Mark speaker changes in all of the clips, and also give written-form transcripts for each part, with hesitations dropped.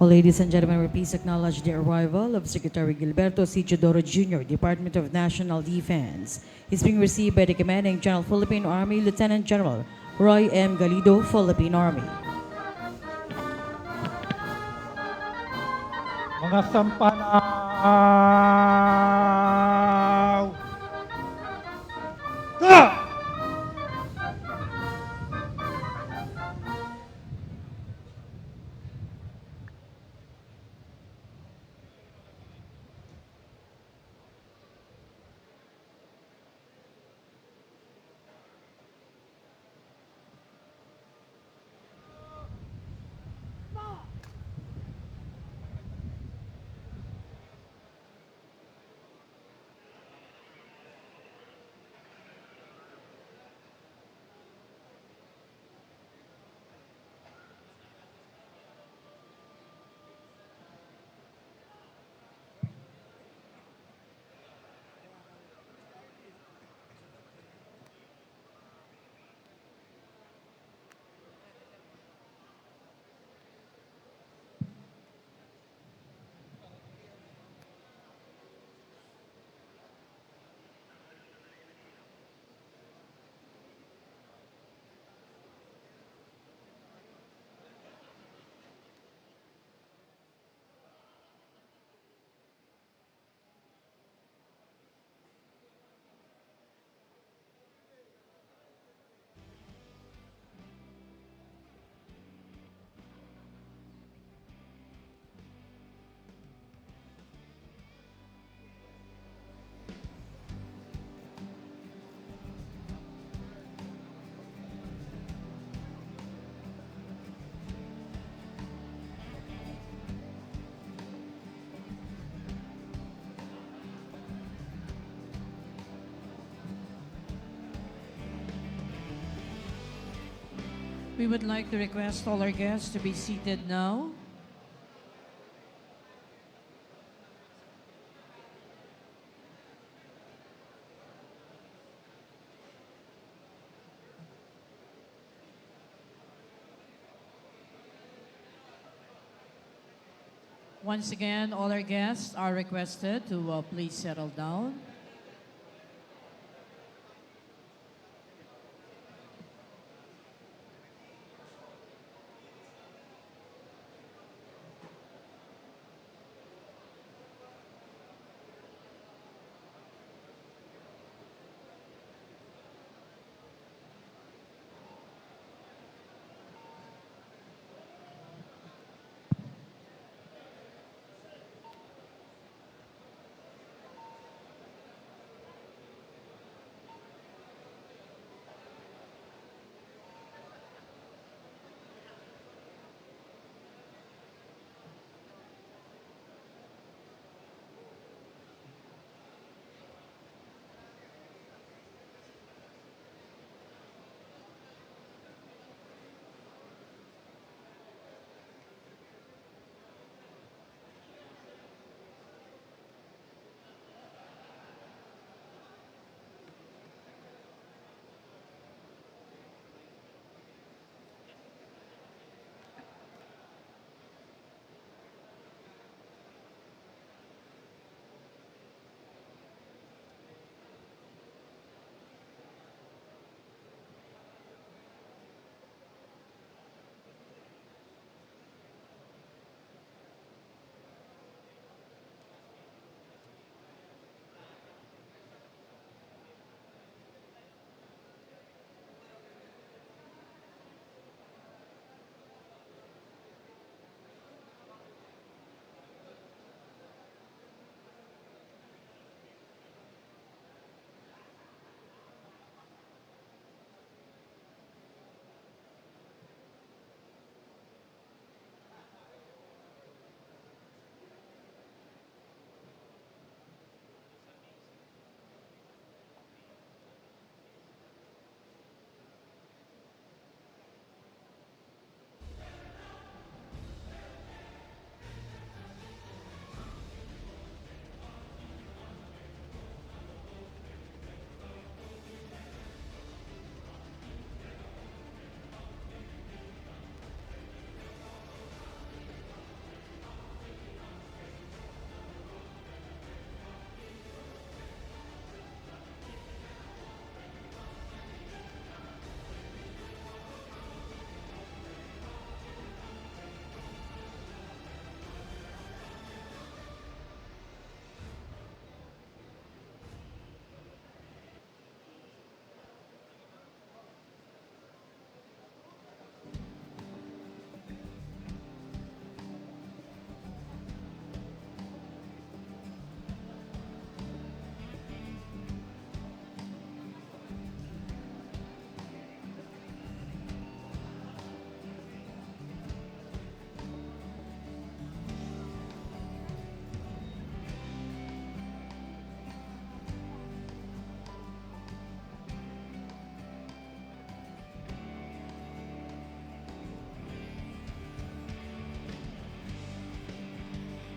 Speaker 1: Well, ladies and gentlemen, we please acknowledge the arrival of Secretary Gilberto C. Chodoro Jr., Department of National Defense. He's being received by the Commanding General, Philippine Army, Lieutenant General Roy M. Galido, Philippine Army.
Speaker 2: Mga sampanaw! Ta!
Speaker 3: We would like to request all our guests to be seated now. Once again, all our guests are requested to please settle down.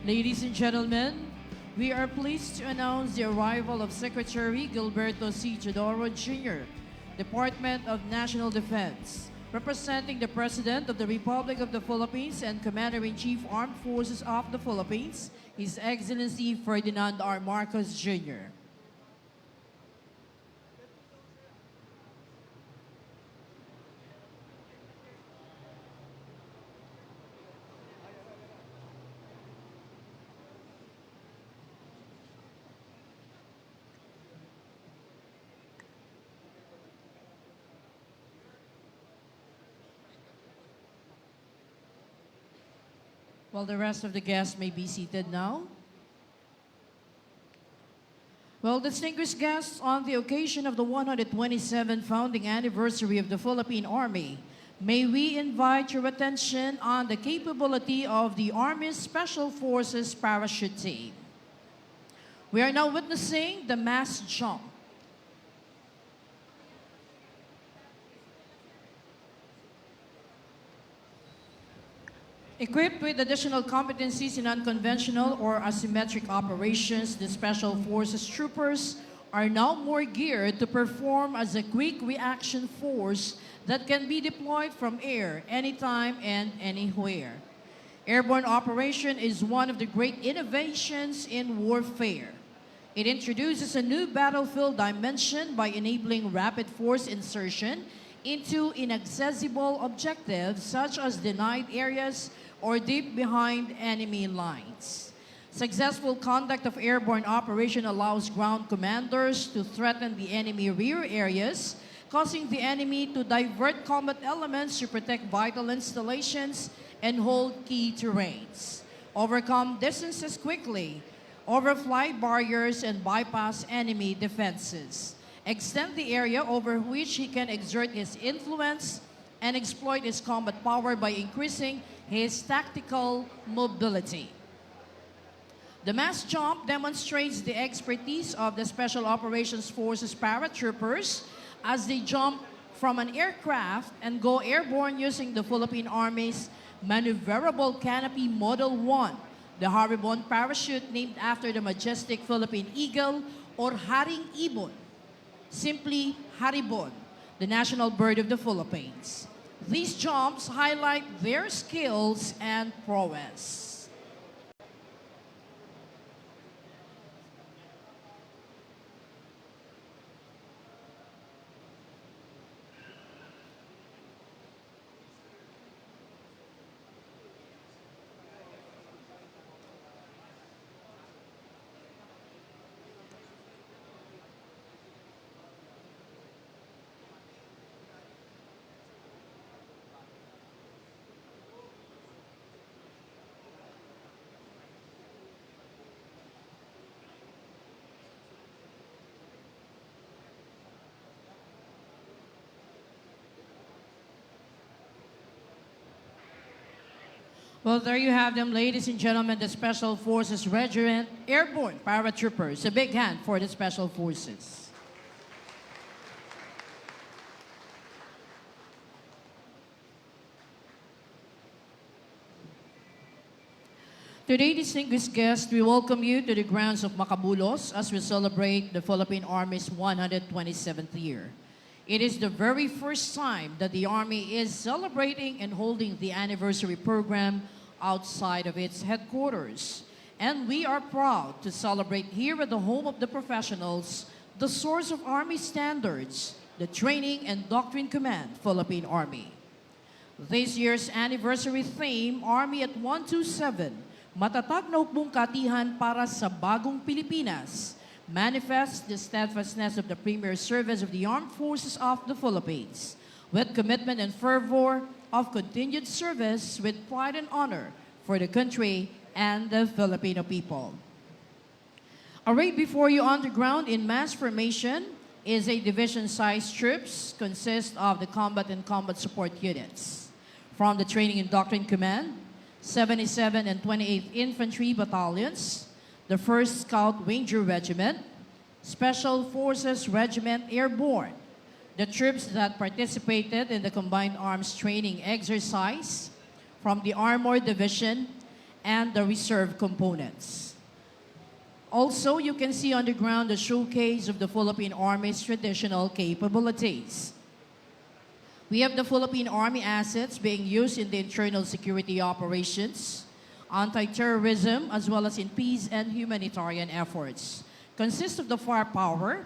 Speaker 3: Ladies and gentlemen, we are pleased to announce the arrival of Secretary Gilberto C. Teodoro Jr., Department of National Defense, representing the President of the Republic of the Philippines and Commander-in-Chief Armed Forces of the Philippines, His Excellency Ferdinand R. Marcos Jr. Well, the rest of the guests may be seated now. Well, distinguished guests, on the occasion of the 127th founding anniversary of the Philippine Army, may we invite your attention on the capability of the Army's Special Forces parachute team. We are now witnessing the mass jump. Equipped with additional competencies in unconventional or asymmetric operations, the Special Forces troopers are now more geared to perform as a quick reaction force that can be deployed from air anytime and anywhere. Airborne operation is one of the great innovations in warfare. It introduces a new battlefield dimension by enabling rapid force insertion into inaccessible objectives such as denied areas or deep behind enemy lines. Successful conduct of airborne operation allows ground commanders to threaten the enemy rear areas, causing the enemy to divert combat elements to protect vital installations and hold key terrains, overcome distances quickly, overfly barriers, and bypass enemy defenses, extend the area over which he can exert his influence, and exploit his combat power by increasing his tactical mobility. The mass jump demonstrates the expertise of the Special Operations Forces paratroopers as they jump from an aircraft and go airborne using the Philippine Army's maneuverable canopy Model 1, the Haribon parachute named after the majestic Philippine eagle, or Haring Ibon, simply Haribon, the national bird of the Philippines. These jumps highlight their skills and prowess. Well, there you have them, ladies and gentlemen, the Special Forces Regiment Airborne Paratroopers. A big hand for the Special Forces. Today, distinguished guests, we welcome you to the grounds of Macabulos as we celebrate the Philippine Army's 127th year. It is the very first time that the Army is celebrating and holding the anniversary program outside of its headquarters. And we are proud to celebrate here at the home of the professionals, the source of Army standards, the Training and Doctrine Command, Philippine Army. This year's anniversary theme, Army at 127, matatag na hukbong katihan para sa bagong Pilipinas, manifests the steadfastness of the premier service of the Armed Forces of the Philippines, with commitment and fervor of continued service with pride and honor for the country and the Filipino people. Arrayed before you on the ground in mass formation is a division-sized troops consist of the combat and combat support units. From the Training and Doctrine Command, 77 and 28th Infantry Battalions, the 1st Scout Ranger Regiment, Special Forces Regiment Airborne, the troops that participated in the Combined Arms Training Exercise from the Armored Division, and the reserve components. Also, you can see on the ground the showcase of the Philippine Army's traditional capabilities. We have the Philippine Army assets being used in the internal security operations, anti-terrorism, as well as in peace and humanitarian efforts. Consists of the firepower,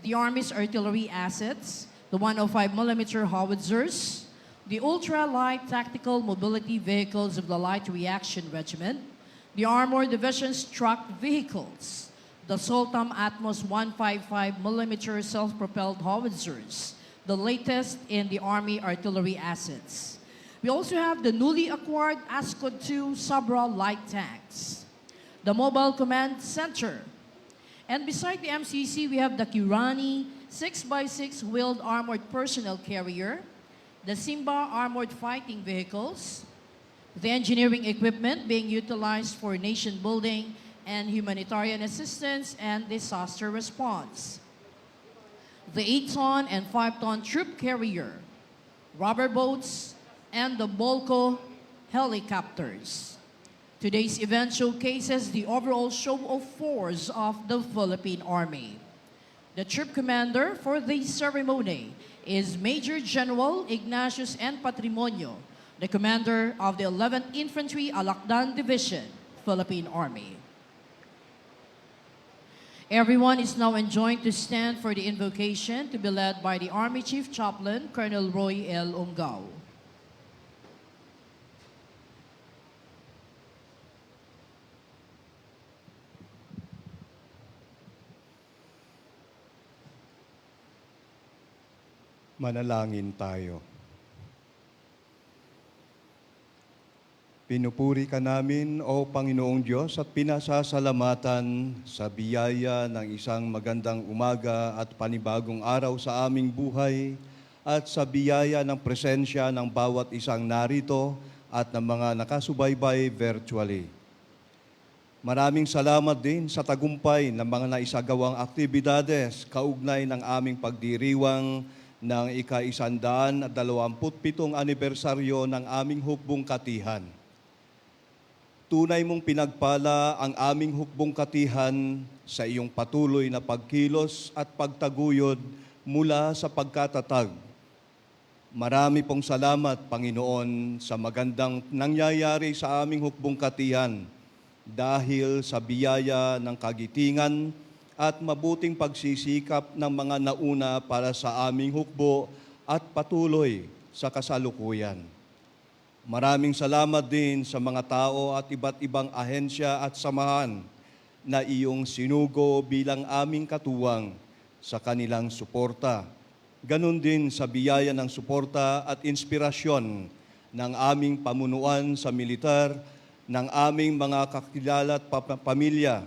Speaker 3: the Army's artillery assets, the 105mm howitzers, the ultra-light tactical mobility vehicles of the Light Reaction Regiment, the Armored Division's truck vehicles, the Sultan Atmos 155mm self-propelled howitzers, the latest in the Army artillery assets. We also have the newly acquired ASCOD 2 Sabra light tanks, the Mobile Command Center, and beside the MCC, we have the Kirani 6x6 wheeled armored personnel carrier, the Simba armored fighting vehicles, the engineering equipment being utilized for nation building and humanitarian assistance and disaster response, the 8-ton and 5-ton troop carrier, rubber boats, and the Bolco helicopters. Today's event showcases the overall show of force of the Philippine Army. The troop commander for the ceremony is Major General Ignatius N. Patrimonio, the commander of the 11th Infantry Alakdan Division, Philippine Army. Everyone is now enjoined to stand for the invocation to be led by the Army Chief Chaplain, Colonel Roy L. Ongao.
Speaker 4: Manalangin tayo. Pinupuri ka namin, O Panginoong Diyos, at pinasasalamatan sa biyaya ng isang magandang umaga at panibagong araw sa aming buhay at sa biyaya ng presensya ng bawat isang narito at ng mga nakasubaybay virtually. Maraming salamat din sa tagumpay ng mga naisagawang aktibidades kaugnay ng aming pagdiriwang ng ika-127 anibersaryo ng aming hukbong katihan. Tunay mong pinagpala ang aming hukbong katihan sa iyong patuloy na pagkilos at pagtaguyod mula sa pagkatatag. Marami pong salamat, Panginoon, sa magandang nangyayari sa aming hukbong katihan dahil sa biyaya ng kagitingan at mabuting pagsisikap ng mga nauna para sa aming hukbo at patuloy sa kasalukuyan. Maraming salamat din sa mga tao at iba't ibang ahensya at samahan na iyong sinugo bilang aming katuwang sa kanilang suporta. Ganon din sa biyaya ng suporta at inspirasyon ng aming pamunuan sa militar, ng aming mga kakilala at pamilya,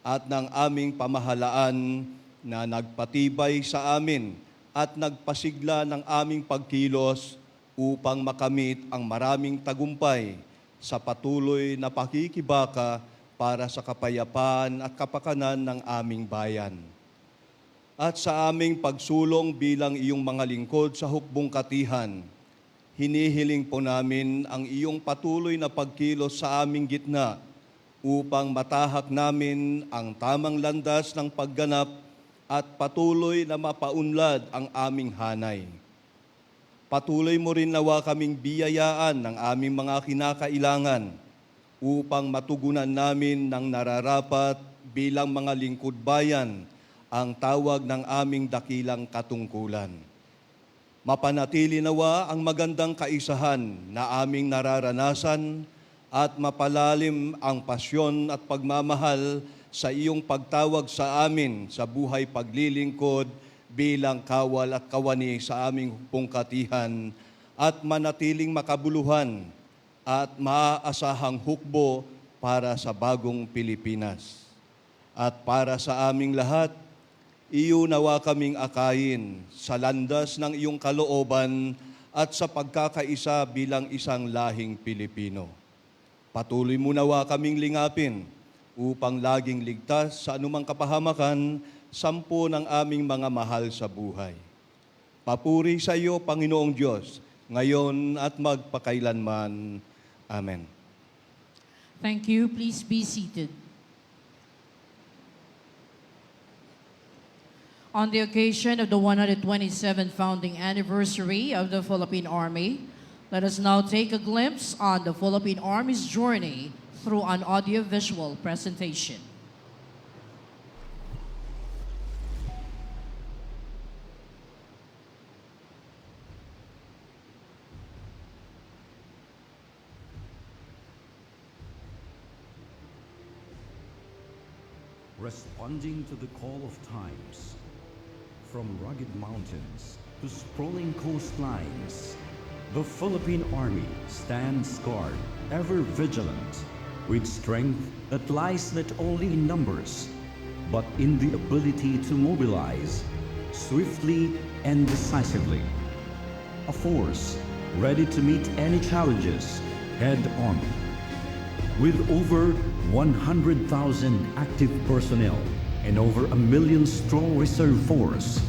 Speaker 4: at ng aming pamahalaan na nagpatibay sa amin at nagpasigla ng aming pagkilos upang makamit ang maraming tagumpay sa patuloy na pakikibaka para sa kapayapaan at kapakanan ng aming bayan. At sa aming pagsulong bilang iyong mga lingkod sa hukbong katihan, hinihiling po namin ang iyong patuloy na pagkilos sa aming gitna upang matahak namin ang tamang landas ng pagganap at patuloy na mapaunlad ang aming hanay. Patuloy mo rin nawa kaming biyayaan ng aming mga kinakailangan upang matugunan namin ng nararapat bilang mga lingkod bayan ang tawag ng aming dakilang katungkulan. Mapanatili nawa ang magandang kaisahan na aming nararanasan at mapalalim ang pasyon at pagmamahal sa iyong pagtawag sa amin sa buhay paglilingkod bilang kawal at kawani sa aming pungkatihan at manatiling makabuluhan at maaasahang hukbo para sa bagong Pilipinas. At para sa aming lahat, iyo nawa kaming akayin sa landas ng iyong kalooban at sa pagkakaisa bilang isang lahing Pilipino. Patuloy mo nawa kaming lingapin upang laging ligtas sa anumang kapahamakan, sampu ng aming mga mahal sa buhay. Papuri sa iyo, Panginoong Diyos, ngayon at magpakailanman. Amen.
Speaker 3: Thank you. Please be seated. On the occasion of the 127th founding anniversary of the Philippine Army, let us now take a glimpse on the Philippine Army's journey through an audio-visual presentation.
Speaker 5: Responding to the call of times, from rugged mountains to sprawling coastlines, the Philippine Army stands guard, ever vigilant, with strength that lies not only in numbers, but in the ability to mobilize swiftly and decisively. A force ready to meet any challenges head on. With over 100,000 active personnel and over 1 million strong reserve force,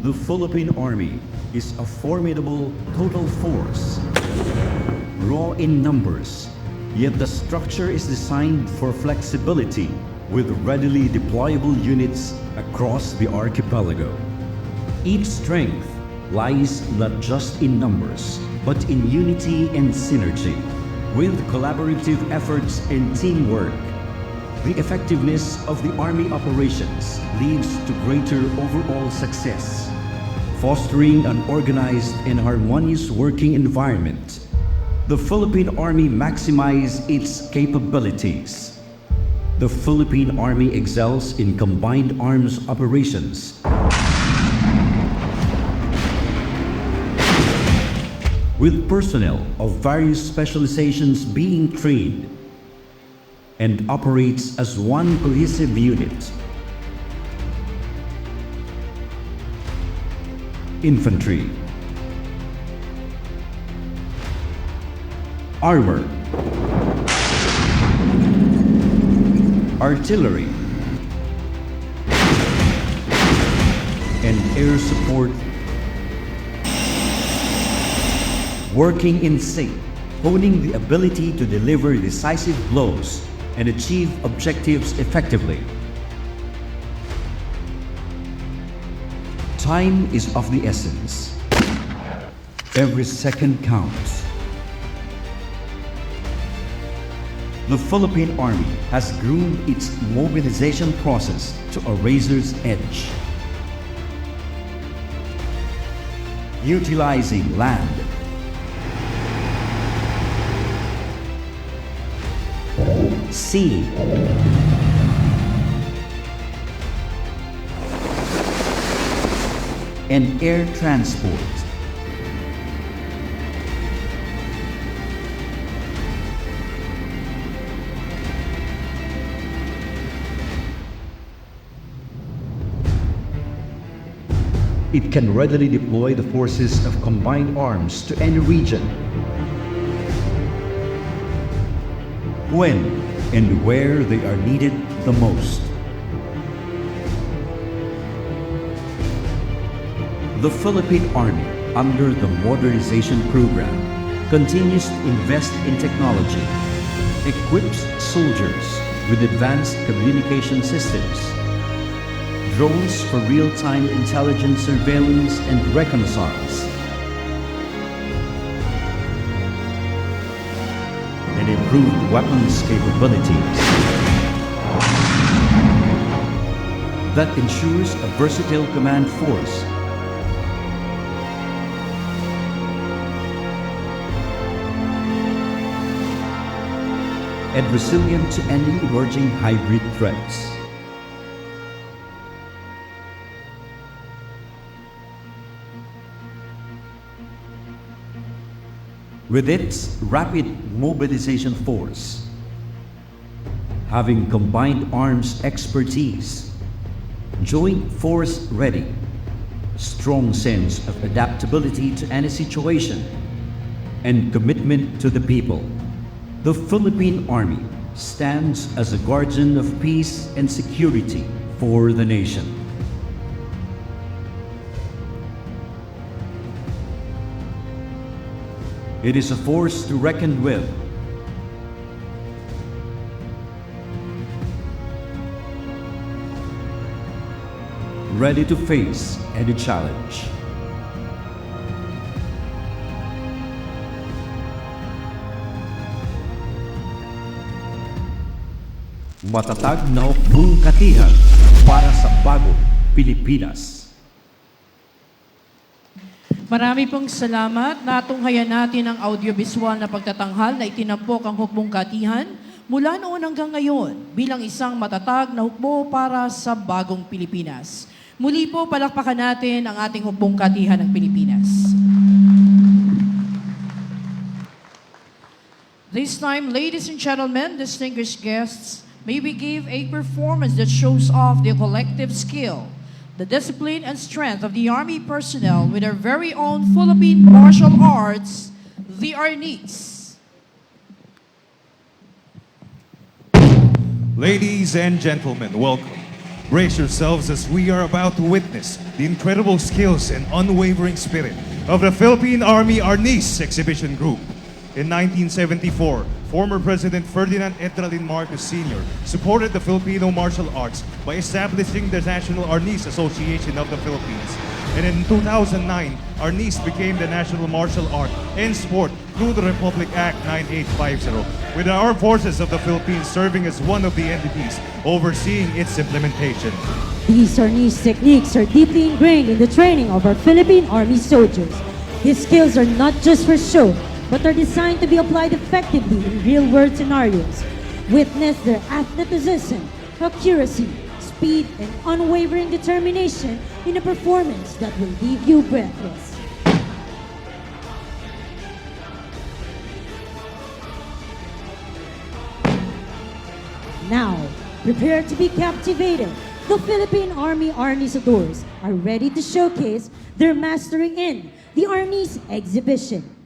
Speaker 5: the Philippine Army is a formidable total force. Raw in numbers, yet the structure is designed for flexibility with readily deployable units across the archipelago. Each strength lies not just in numbers, but in unity and synergy. With collaborative efforts and teamwork, the effectiveness of the Army operations leads to greater overall success, fostering an organized and harmonious working environment. The Philippine Army maximizes its capabilities. The Philippine Army excels in combined arms operations, with personnel of various specializations being trained, and operates as one cohesive unit. Infantry, armor, artillery, and air support, working in sync, honing the ability to deliver decisive blows and achieve objectives effectively. Time is of the essence. Every second counts. The Philippine Army has groomed its mobilization process to a razor's edge. Utilizing land, sea, and air transport. It can readily deploy the forces of combined arms to any region, when and where they are needed the most. The Philippine Army, under the modernization program, continues to invest in technology, equips soldiers with advanced communication systems, drones for real-time intelligence surveillance and reconnaissance, and improved weapons capabilities that ensures a versatile command force and resilient to any emerging hybrid threats. With its rapid mobilization force, having combined arms expertise, joint force ready, strong sense of adaptability to any situation, and commitment to the people, the Philippine Army stands as a guardian of peace and security for the nation. It is a force to reckon with, ready to face any challenge. Matatag na hukbong katihan para sa bagong Pilipinas.
Speaker 3: Marami pong salamat. Natunghayan natin ang audiovisual na pagtatanghal na itinampok ang hukbong katihan mula noon hanggang ngayon bilang isang matatag na hukbo para sa bagong Pilipinas. Muli po, palakpakan natin ang ating hukbong katihan ng Pilipinas. This time, ladies and gentlemen, distinguished guests, may we give a performance that shows off the collective skill, the discipline and strength of the Army personnel with their very own Philippine martial arts, the Arnis.
Speaker 2: Ladies and gentlemen, welcome. Brace yourselves as we are about to witness the incredible skills and unwavering spirit of the Philippine Army Arnis Exhibition Group. In 1974, former President Ferdinand Edralin Marcos Sr. supported the Filipino martial arts by establishing the National Arnis Association of the Philippines. And in 2009, Arnis became the national martial art and sport through the Republic Act 9850, with the Armed Forces of the Philippines serving as one of the entities overseeing its implementation.
Speaker 6: These Arnis techniques are deeply ingrained in the training of our Philippine Army soldiers. These skills are not just for show, but are designed to be applied effectively in real-world scenarios. Witness their athleticism, accuracy, speed, and unwavering determination in a performance that will leave you breathless. Now, prepare to be captivated. The Philippine Army Arnisadors are ready to showcase their mastery in the Arnis exhibition.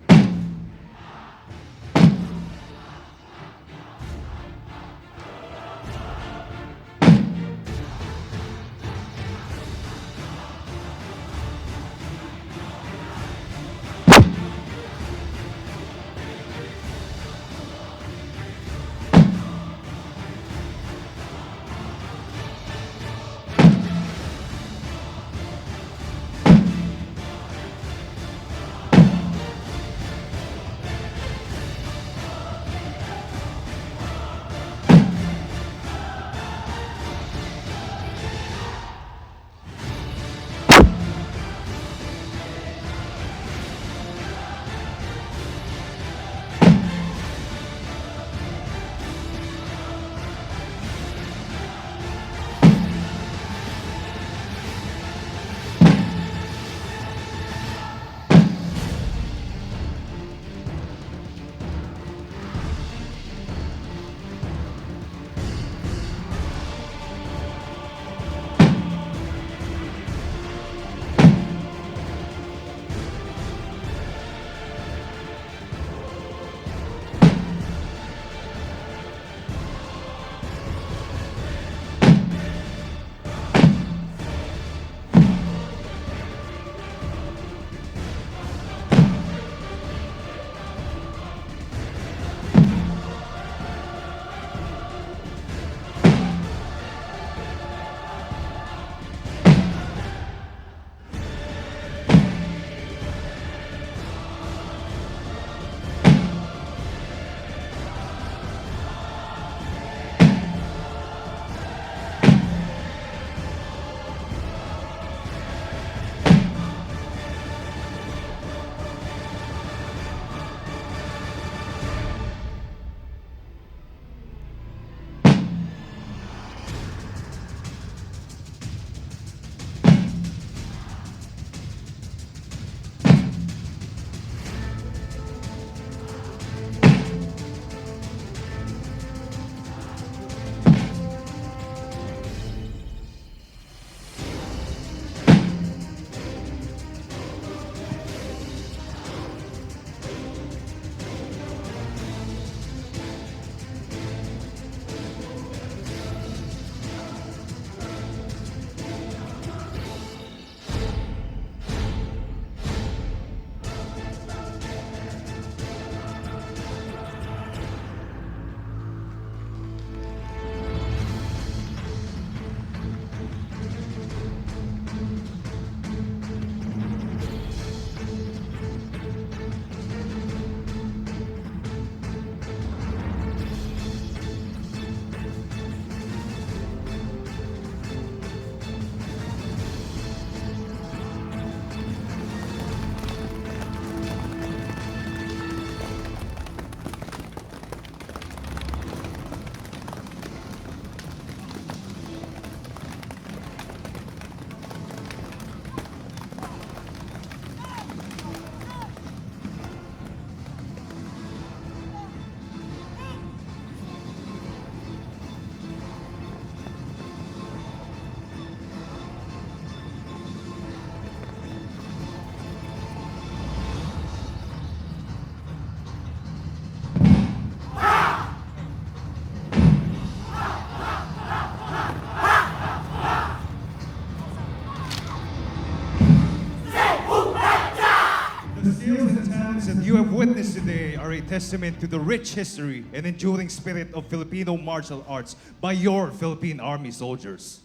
Speaker 2: you have witnessed today are a testament to the rich history and enduring spirit of Filipino martial arts by your Philippine Army soldiers.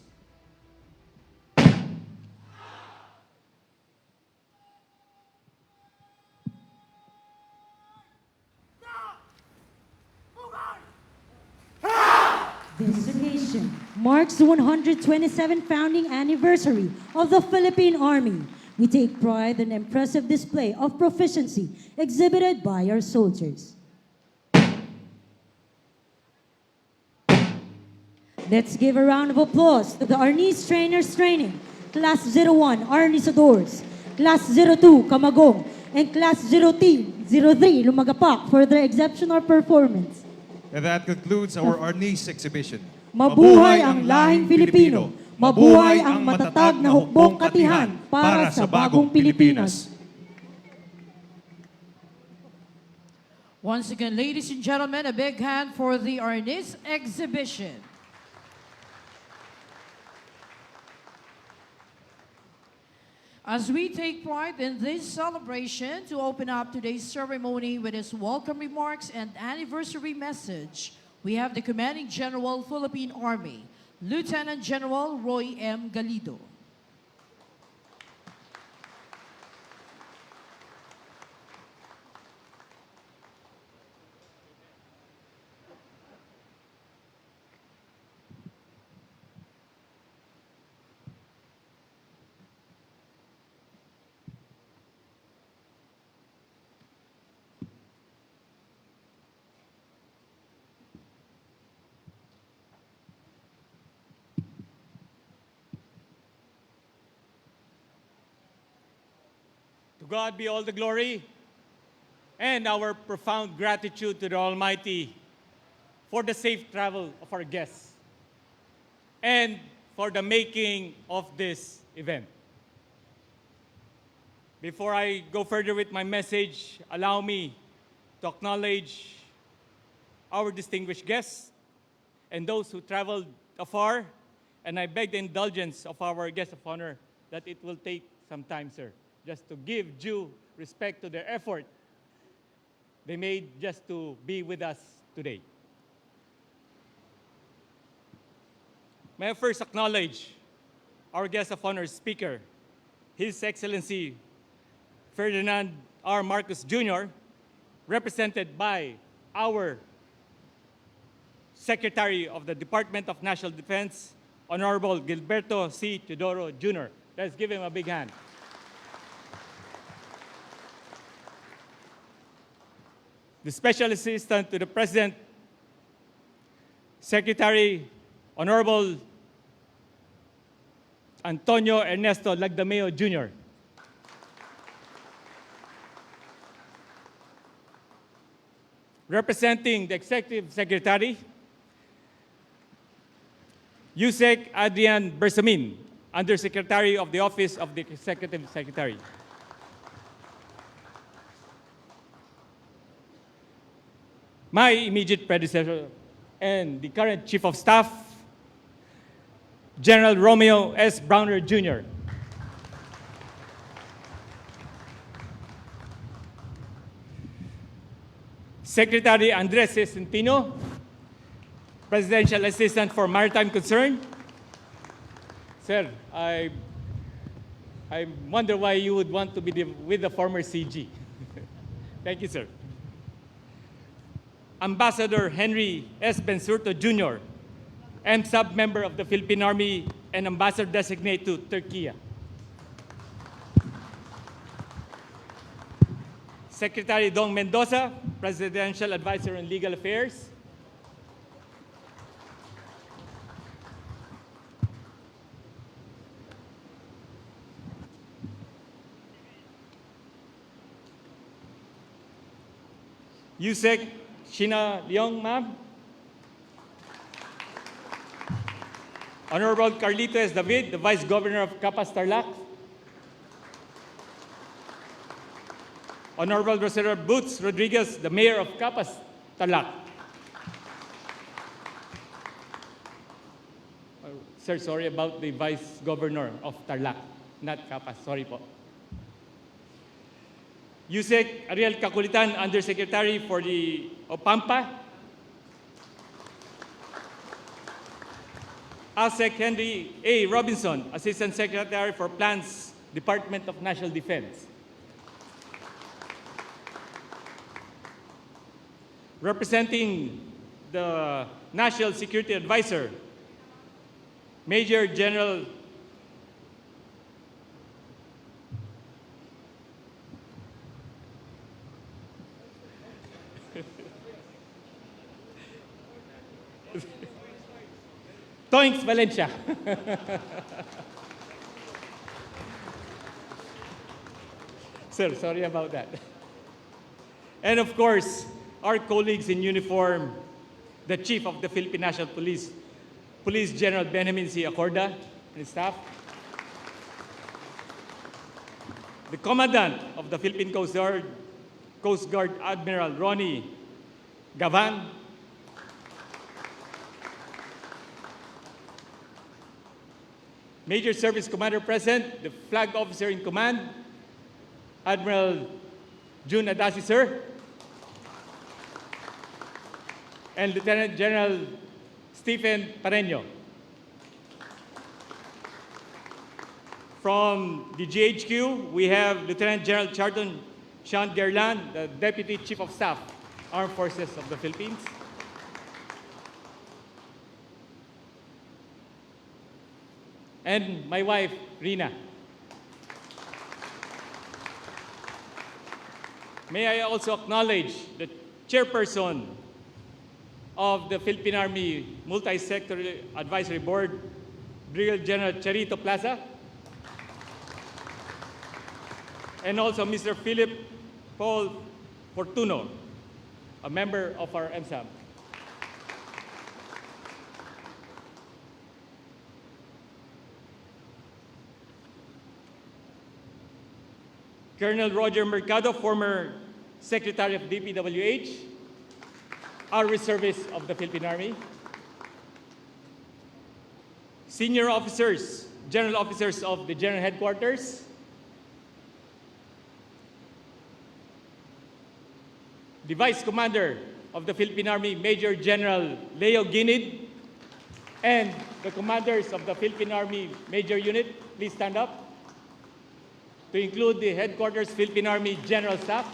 Speaker 6: This occasion marks the 127th founding anniversary of the Philippine Army. We take pride in the impressive display of proficiency exhibited by our soldiers. Let's give a round of applause to the Arnis Trainers Training, Class 01 Arnisadors, Class 02 Camagong, and Class 03 Lumagapak for their exceptional performance.
Speaker 2: And that concludes our Arnis exhibition.
Speaker 6: Mabuhay ang lahing Filipino! Mabuhay ang matatag na hukbong katihan para sa bagong Pilipinas!
Speaker 3: Once again, ladies and gentlemen, a big hand for the Arnis exhibition. As we take pride in this celebration, to open up today's ceremony with his welcome remarks and anniversary message, we have the Commanding General, Philippine Army, Lieutenant General Roy M. Galido.
Speaker 7: To God be all the glory and our profound gratitude to the Almighty for the safe travel of our guests and for the making of this event. Before I go further with my message, allow me to acknowledge our distinguished guests and those who traveled afar, and I beg the indulgence of our guest of honor that it will take some time, sir, just to give due respect to their effort they made just to be with us today. May I first acknowledge our guest of honor speaker, His Excellency Ferdinand R. Marcos Jr., represented by our Secretary of the Department of National Defense, Honorable Gilberto C. Teodoro Jr. Let's give him a big hand. The Special Assistant to the President, Secretary Honorable Antonio Ernesto Lagdameo Jr. Representing the Executive Secretary, Yusek Adrian Bersamin, Undersecretary of the Office of the Executive Secretary. My immediate predecessor and the current Chief of Staff, General Romeo S. Browner Jr. Secretary Andres C. Centino, Presidential Assistant for Maritime Concern. Sir, I wonder why you would want to be with the former CG. Thank you, sir. Ambassador Henry S. Bensurto Jr., M-Sub member of the Philippine Army and Ambassador designate to Turkey. Secretary Dong Mendoza, Presidential Advisor on Legal Affairs. Yusek Shina Leong, ma'am. Honorable Carlito S. David, the Vice Governor of Capas Tarlac. Honorable Rosero Boots Rodriguez, the Mayor of Capas Tarlac. Sir, sorry about the Vice Governor of Tarlac, not Capas. Sorry po. Yusek Ariel Kakulitan, Undersecretary for the OPAMPA. Asek Henry A. Robinson, Assistant Secretary for Plans, Department of National Defense. Representing the National Security Advisor, Major General Toinks Valencia. Sir, sorry about that. And of course, our colleagues in uniform, the Chief of the Philippine National Police, Police General Benjamin C. Acorda and staff, the Commandant of the Philippine Coast Guard Admiral Ronnie Gavan, Major Service Commander present, the Flag Officer in Command, Admiral June Adasi, sir, and Lieutenant General Stephen Pareño. From the GHQ, we have Lieutenant General Charlton Sean Gerlan, the Deputy Chief of Staff, Armed Forces of the Philippines. And my wife, Rina. May I also acknowledge the chairperson of the Philippine Army Multi-Sector Advisory Board, Brigadier General Charito Plaza, and also Mr. Philip Paul Fortuno, a member of our MSAM. Colonel Roger Mercado, former Secretary of DPWH, our reservists of the Philippine Army, senior officers, general officers of the General Headquarters, the Vice Commander of the Philippine Army, Major General Leo Ginid, and the commanders of the Philippine Army Major Unit, please stand up, to include the Headquarters Philippine Army General Staff,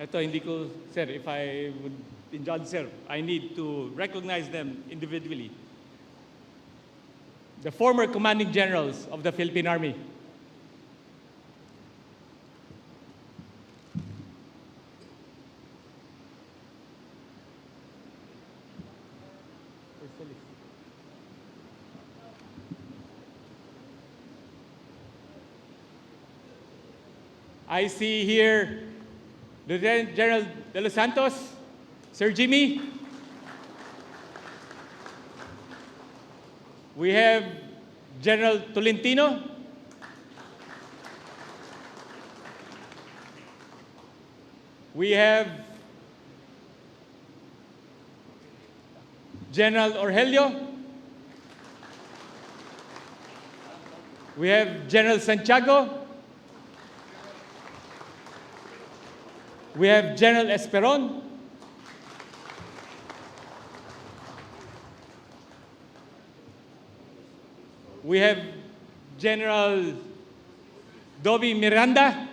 Speaker 7: Ito, hindi ko, sir, if I would indulge, sir, I need to recognize them individually. The former commanding generals of the Philippine Army. I see here Lieutenant General De Los Santos, Sir Jimmy. We have General Tolentino. We have General Orgelio. We have General Santiago. We have General Esperon. We have General Dobby Miranda.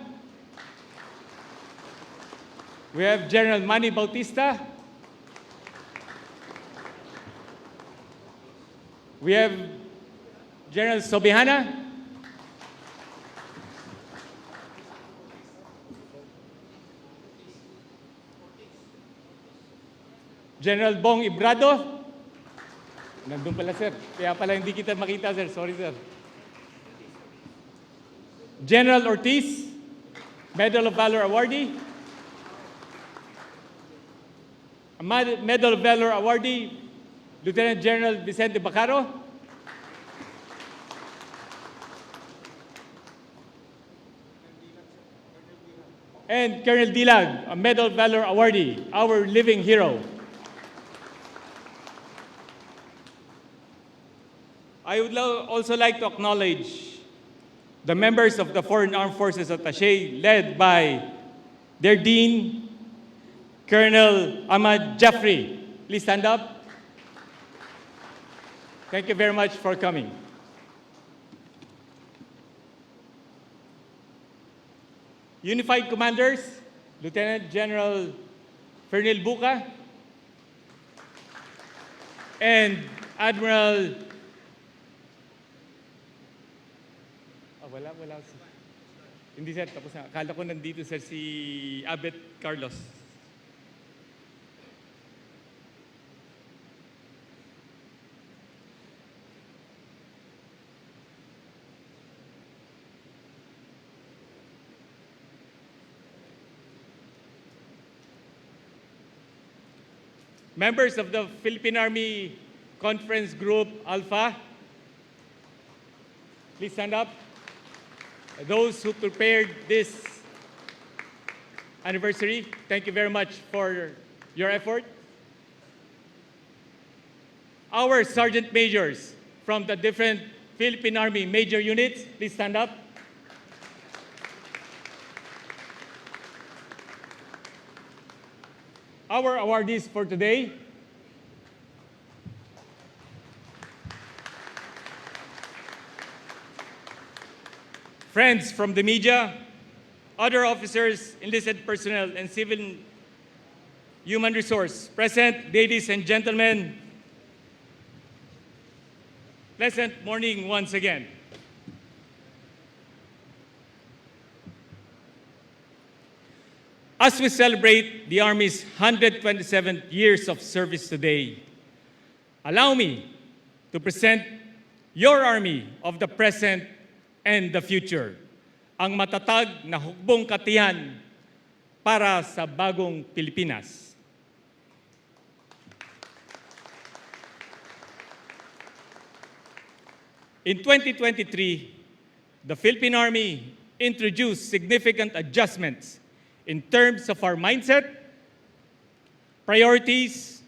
Speaker 7: We have General Manny Bautista. We have General Sobihana. General Bong Ibrado. Nandun pala, sir. Kaya pala hindi kita makita, sir. Sorry, sir. General Ortiz, Medal of Valor awardee. A Medal of Valor awardee, Lieutenant General Vicente Bacaro. and Colonel Dilag, a Medal of Valor awardee, our living hero. I would also like to acknowledge the members of the Foreign Armed Forces Attaché, led by their Dean, Colonel Ahmad Jaffrey. Please stand up. Thank you very much for coming. Unified Commanders, Lieutenant General Fernil Buca, and Admiral wala. Hindi sir, tapos na. Akala ko nandito sir si Abet Carlos. Members of the Philippine Army Conference Group Alpha, please stand up. Those who prepared this anniversary, thank you very much for your effort. Our sergeant majors from the different Philippine Army major units, please stand up. Our awardees for today, friends from the media, other officers, enlisted personnel, and civil human resource present, ladies and gentlemen, pleasant morning once again. As we celebrate the Army's 127th years of service today, allow me to present your Army of the present and the future, ang matatag na hukbong katiyan para sa bagong Pilipinas. In 2023, the Philippine Army introduced significant adjustments in terms of our mindset, priorities,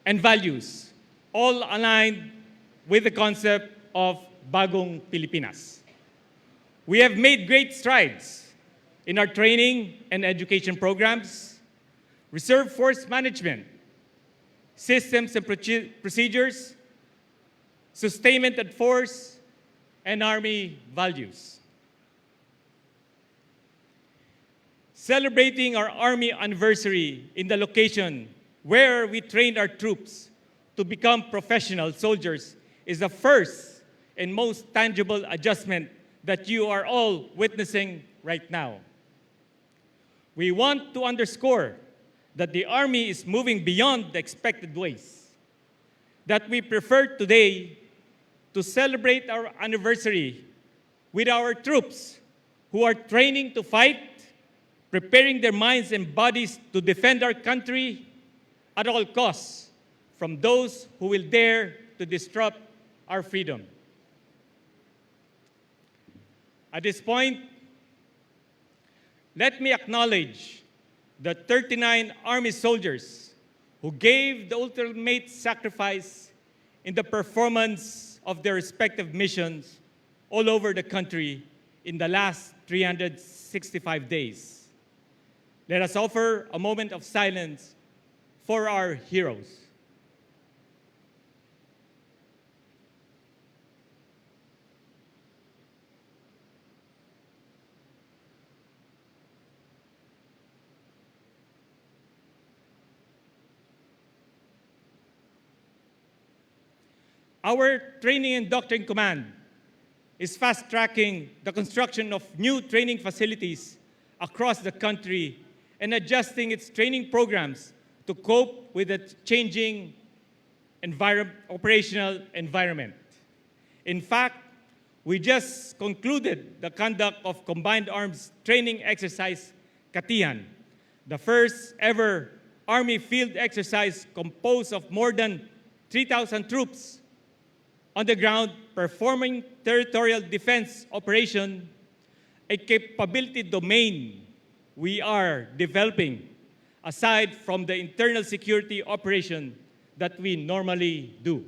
Speaker 7: and values, all aligned with the concept of Bagong Pilipinas. We have made great strides in our training and education programs, reserve force management, systems and procedures, sustainment and force, and Army values. Celebrating our Army anniversary in the location where we trained our troops to become professional soldiers is the first and most tangible adjustment that you are all witnessing right now. We want to underscore that the Army is moving beyond the expected ways, that we prefer today to celebrate our anniversary with our troops who are training to fight, preparing their minds and bodies to defend our country at all costs from those who will dare to disrupt our freedom. At this point, let me acknowledge the 39 Army soldiers who gave the ultimate sacrifice in the performance of their respective missions all over the country in the last 365 days. Let us offer a moment of silence for our heroes. Our Training and Doctrine Command is fast-tracking the construction of new training facilities across the country and adjusting its training programs to cope with the changing operational environment. In fact, we just concluded the conduct of Combined Arms Training Exercise Katihan, the first ever Army field exercise composed of more than 3,000 troops on the ground performing territorial defense operation, a capability domain we are developing aside from the internal security operation that we normally do.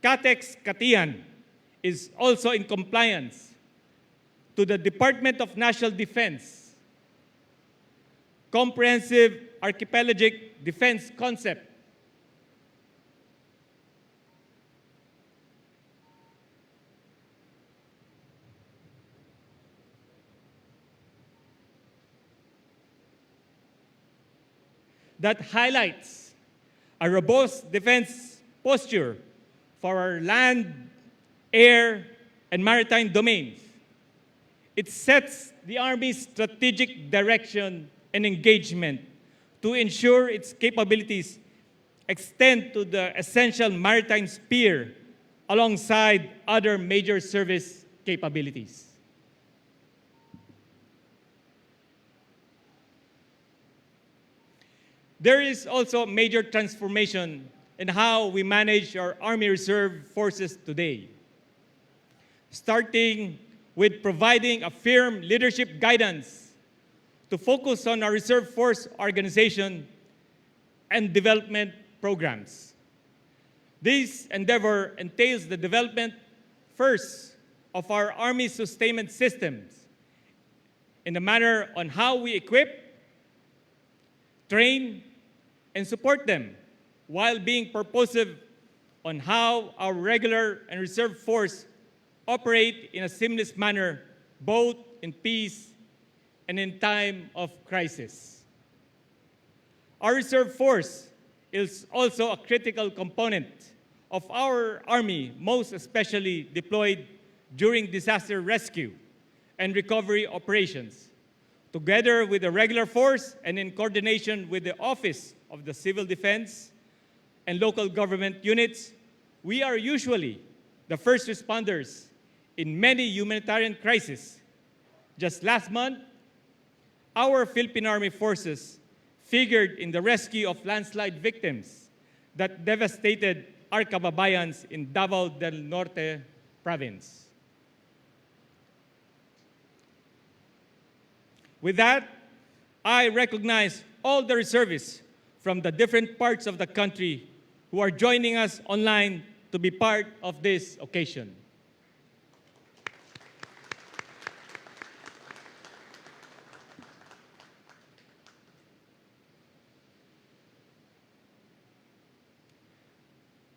Speaker 7: CATEX Katiyan is also in compliance to the Department of National Defense Comprehensive Archipelagic Defense Concept that highlights a robust defense posture for our land, air, and maritime domains. It sets the Army's strategic direction and engagement to ensure its capabilities extend to the essential maritime sphere alongside other major service capabilities. There is also a major transformation in how we manage our Army Reserve Forces today, starting with providing a firm leadership guidance to focus on our Reserve Force organization and development programs. This endeavor entails the development, first, of our Army sustainment systems in the manner on how we equip, train, and support them, while being purposive on how our regular and reserve force operate in a seamless manner, both in peace and in time of crisis. Our reserve force is also a critical component of our Army, most especially deployed during disaster rescue and recovery operations. Together with the regular force and in coordination with the Office of the Civil Defense and local government units, we are usually the first responders in many humanitarian crises. Just last month, our Philippine Army forces figured in the rescue of landslide victims that devastated our kababayans in Davao del Norte province. With that, I recognize all the reservists from the different parts of the country who are joining us online to be part of this occasion.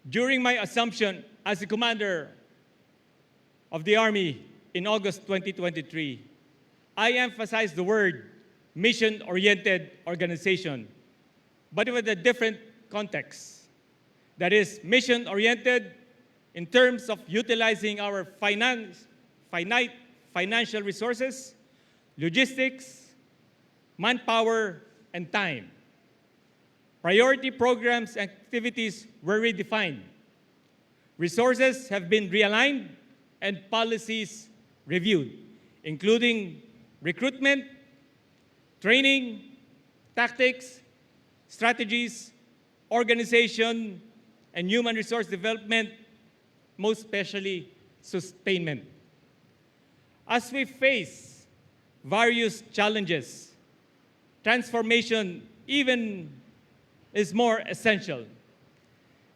Speaker 7: During my assumption as the commander of the Army in August 2023, I emphasized the word mission-oriented organization, but with a different context. That is, mission-oriented in terms of utilizing our finite financial resources, logistics, manpower, and time. Priority programs and activities were redefined. Resources have been realigned and policies reviewed, including recruitment, training, tactics, strategies, organization, and human resource development, most especially sustainment. As we face various challenges, transformation even is more essential.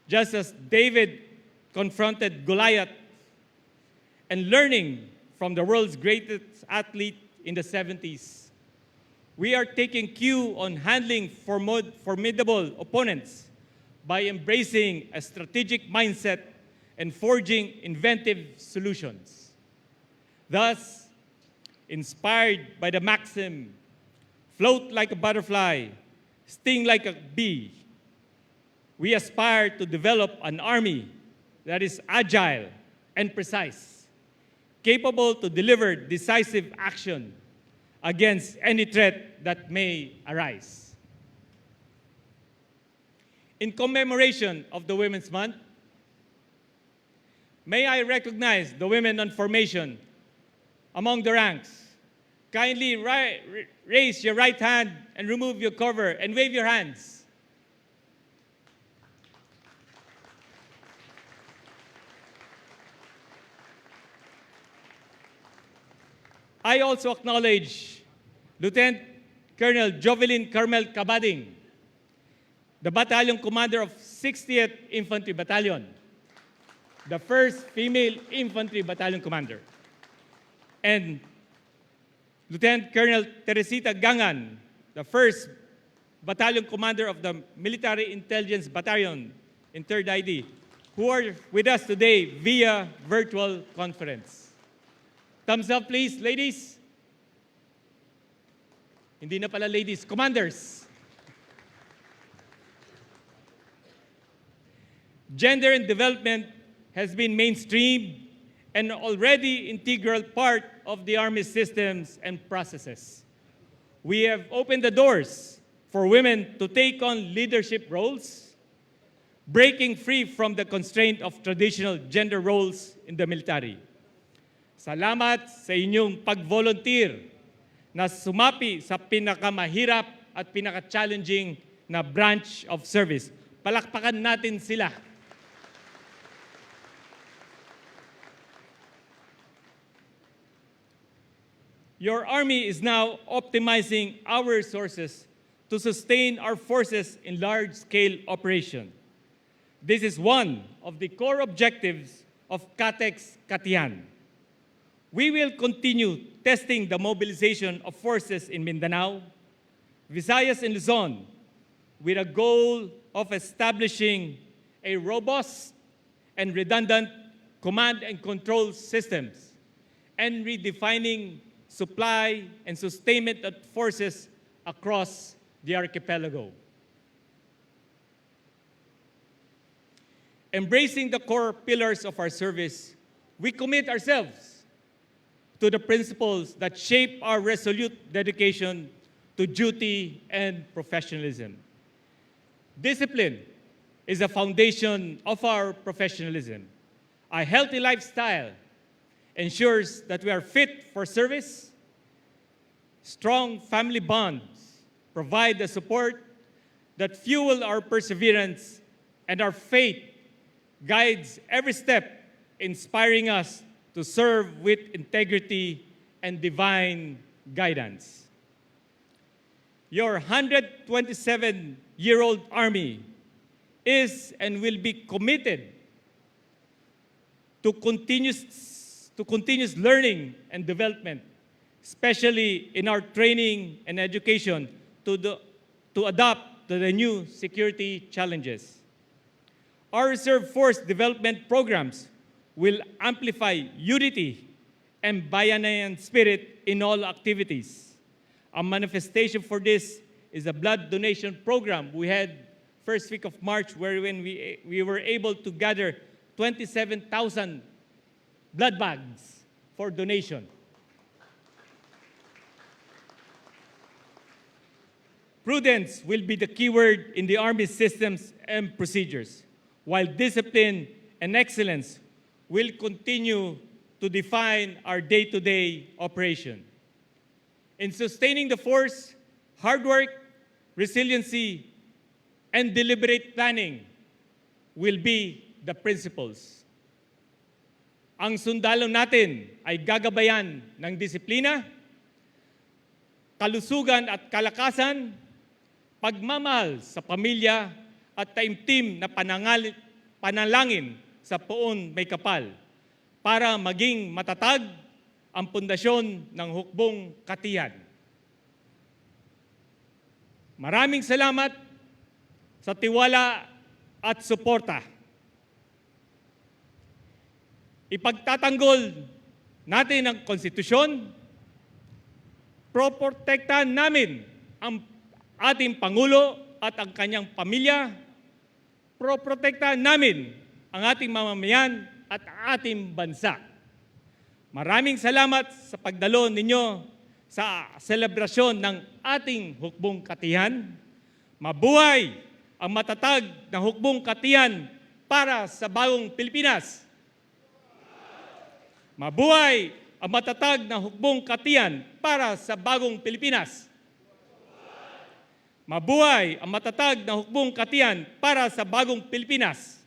Speaker 7: Just as David confronted Goliath and learning from the world's greatest athlete in the 70s, we are taking cue on handling formidable opponents by embracing a strategic mindset and forging inventive solutions. Thus, inspired by the maxim, float like a butterfly, sting like a bee, we aspire to develop an army that is agile and precise, capable to deliver decisive action against any threat that may arise. In commemoration of the Women's Month, may I recognize the women on formation among the ranks. Kindly raise your right hand and remove your cover and wave your hands. I also acknowledge Lieutenant Colonel Jovelyn Carmel Cabading, the Battalion Commander of 60th Infantry Battalion, the first female infantry battalion commander. And Lieutenant Colonel Teresita Gangan, the first battalion commander of the Military Intelligence Battalion in 3rd ID, who are with us today via virtual conference. Thumbs up, please, ladies. Hindi na pala ladies, commanders. Gender and development has been mainstreamed and already integral part of the Army systems and processes. We have opened the doors for women to take on leadership roles, breaking free from the constraint of traditional gender roles in the military. Salamat sa inyong pag-volunteer na sumapi sa pinakamahirap at pinaka-challenging na branch of service. Palakpakan natin sila. Your Army is now optimizing our resources to sustain our forces in large-scale operation. This is one of the core objectives of CATEX Katiyan. We will continue testing the mobilization of forces in Mindanao, Visayas, and Luzon with a goal of establishing a robust and redundant command and control systems and redefining supply and sustainment of forces across the archipelago. Embracing the core pillars of our service, we commit ourselves to the principles that shape our resolute dedication to duty and professionalism. Discipline is the foundation of our professionalism. A healthy lifestyle ensures that we are fit for service. Strong family bonds provide the support that fuel our perseverance, and our faith guides every step, inspiring us to serve with integrity and divine guidance. Your 127-year-old Army is and will be committed to continuous learning and development, especially in our training and education to adapt to the new security challenges. Our Reserve Force development programs will amplify unity and bayanihan spirit in all activities. A manifestation for this is a blood donation program we had first week of March, wherein we were able to gather 27,000 blood bags for donation. Prudence will be the keyword in the Army systems and procedures, while discipline and excellence will continue to define our day-to-day operation. In sustaining the force, hard work, resiliency, and deliberate planning will be the principles. Ang sundalo natin ay gagabayan ng disiplina, kalusugan at kalakasan, pagmamahal sa pamilya at taimtim na panalangin sa poon may kapal para maging matatag ang pundasyon ng hukbong katiyan. Maraming salamat sa tiwala at suporta. Ipagtatanggol natin ang konstitusyon, proprotektahan namin ang ating Pangulo at ang kanyang pamilya, proprotektahan namin ang ating mamamayan at ating bansa. Maraming salamat sa pagdalo ninyo sa selebrasyon ng ating hukbong katihan. Mabuhay ang matatag na hukbong katihan para sa bagong Pilipinas. Mabuhay ang matatag na hukbong katihan para sa bagong Pilipinas. Mabuhay ang matatag na hukbong katiyan para sa bagong Pilipinas.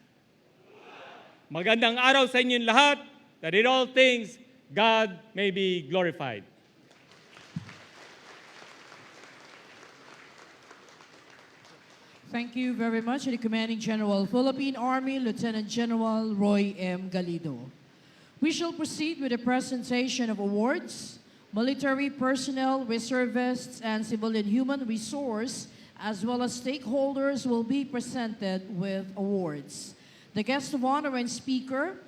Speaker 7: Magandang araw sa inyong lahat, that in all things, God may be glorified.
Speaker 3: Thank you very much to the Commanding General, Philippine Army, Lieutenant General Roy M. Galido. We shall proceed with the presentation of awards. Military personnel, reservists, and civilian human resource, as well as stakeholders, will be presented with awards. The guest of honor and speaker,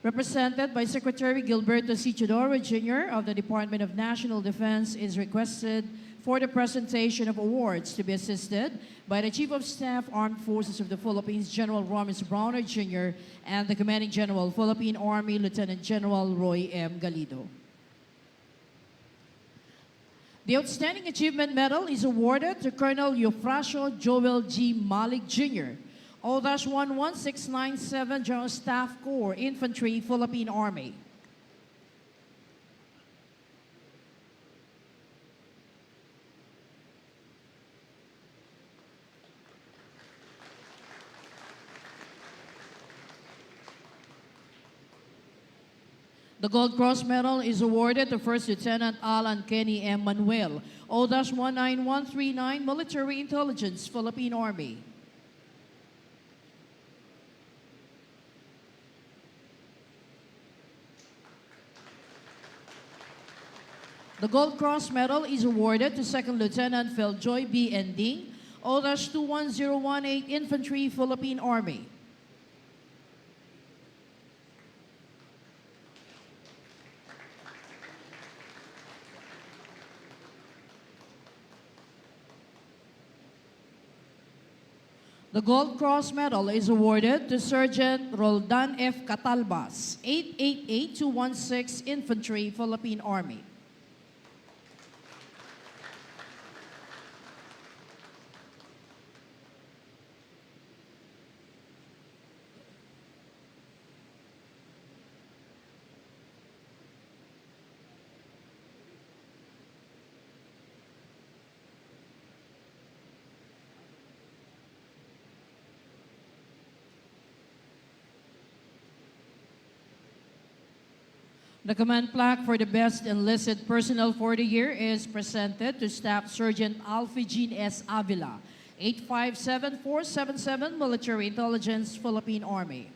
Speaker 3: represented by Secretary Gilberto C. Chodoro Jr. of the Department of National Defense, is requested for the presentation of awards to be assisted by the Chief of Staff, Armed Forces of the Philippines, General Romis Browner Jr., and the Commanding General, Philippine Army, Lieutenant General Roy M. Galido. The Outstanding Achievement Medal is awarded to Colonel Eufrasio Joel G. Malik Jr., O-11697 General Staff Corps, Infantry, Philippine Army. The Gold Cross Medal is awarded to First Lieutenant Alan Kenny M. Manuel, O-19139 Military Intelligence, Philippine Army. The Gold Cross Medal is awarded to Second Lieutenant Feljoy B. Ending, O-21018 Infantry, Philippine Army. The Gold Cross Medal is awarded to Sergeant Roldan F. Catalbas, 888216 Infantry, Philippine Army. The command plaque for the best enlisted personnel for the year is presented to Staff Sergeant Alfie Jean S. Avila, 857477 Military Intelligence, Philippine Army.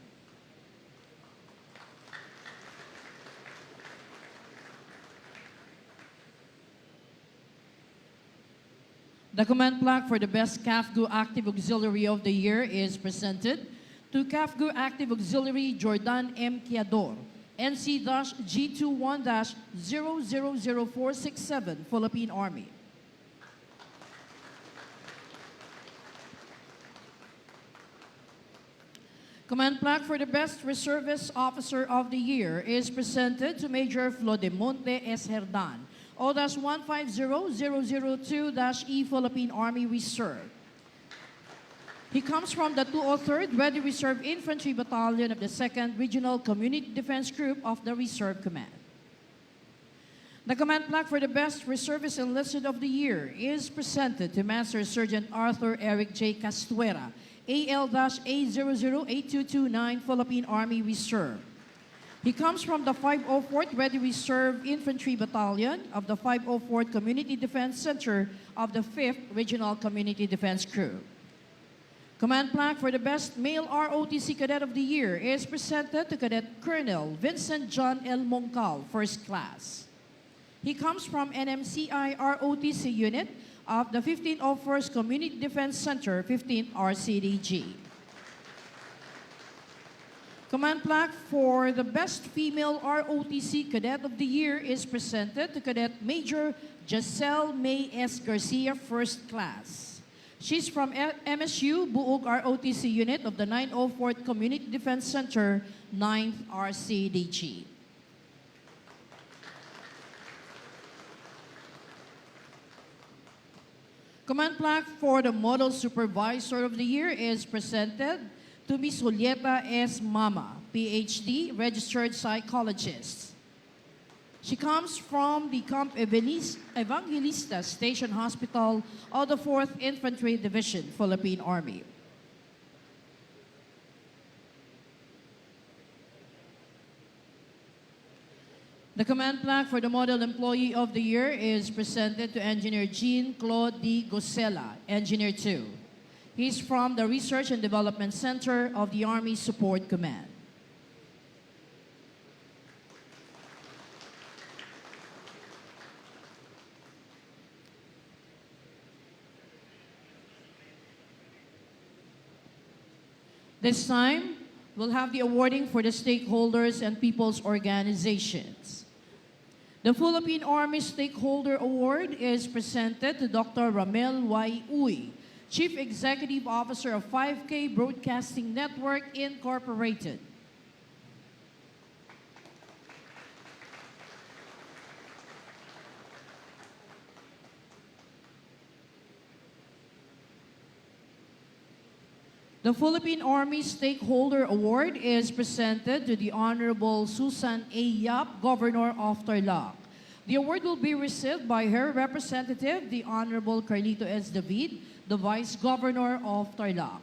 Speaker 3: The command plaque for the best CAFGU Active Auxiliary of the year is presented to CAFGU Active Auxiliary Jordan M. Kiador, NC-G21-000467, Philippine Army. Command plaque for the best reservist officer of the year is presented to Major Flodemonte S. Herdan, O-150-002-E, Philippine Army Reserve. He comes from the 203rd Ready Reserve Infantry Battalion of the 2nd Regional Community Defense Group of the Reserve Command. The command plaque for the best reservist enlisted of the year is presented to Master Sergeant Arthur Eric J. Castuera, AL-A008229, Philippine Army Reserve. He comes from the 504th Ready Reserve Infantry Battalion of the 504th Community Defense Center of the 5th Regional Community Defense Group. Command plaque for the best male ROTC cadet of the year is presented to Cadet Colonel Vincent John L. Moncal, First Class. He comes from NMCI ROTC unit of the 1501st Community Defense Center, 15th RCDG. Command plaque for the best female ROTC cadet of the year is presented to Cadet Major Giselle May S. Garcia, First Class. She's from MSU Buog ROTC unit of the 904th Community Defense Center, 9th RCDG. Command plaque for the Model Supervisor of the Year is presented to Ms. Julieta S. Mama, PhD, Registered Psychologist. She comes from the Camp Evangelista Station Hospital of the 4th Infantry Division, Philippine Army. The command plaque for the Model Employee of the Year is presented to Engineer Jean-Claude D. Gosela, Engineer 2. He's from the Research and Development Center of the Army Support Command. This time, we'll have the awarding for the stakeholders and people's organizations. The Philippine Army Stakeholder Award is presented to Dr. Ramel Y. Uy, Chief Executive Officer of 5K Broadcasting Network, Incorporated. The Philippine Army Stakeholder Award is presented to the Honorable Susan A. Yap, Governor of Tarlac. The award will be received by her representative, the Honorable Carlito S. David, the Vice Governor of Tarlac.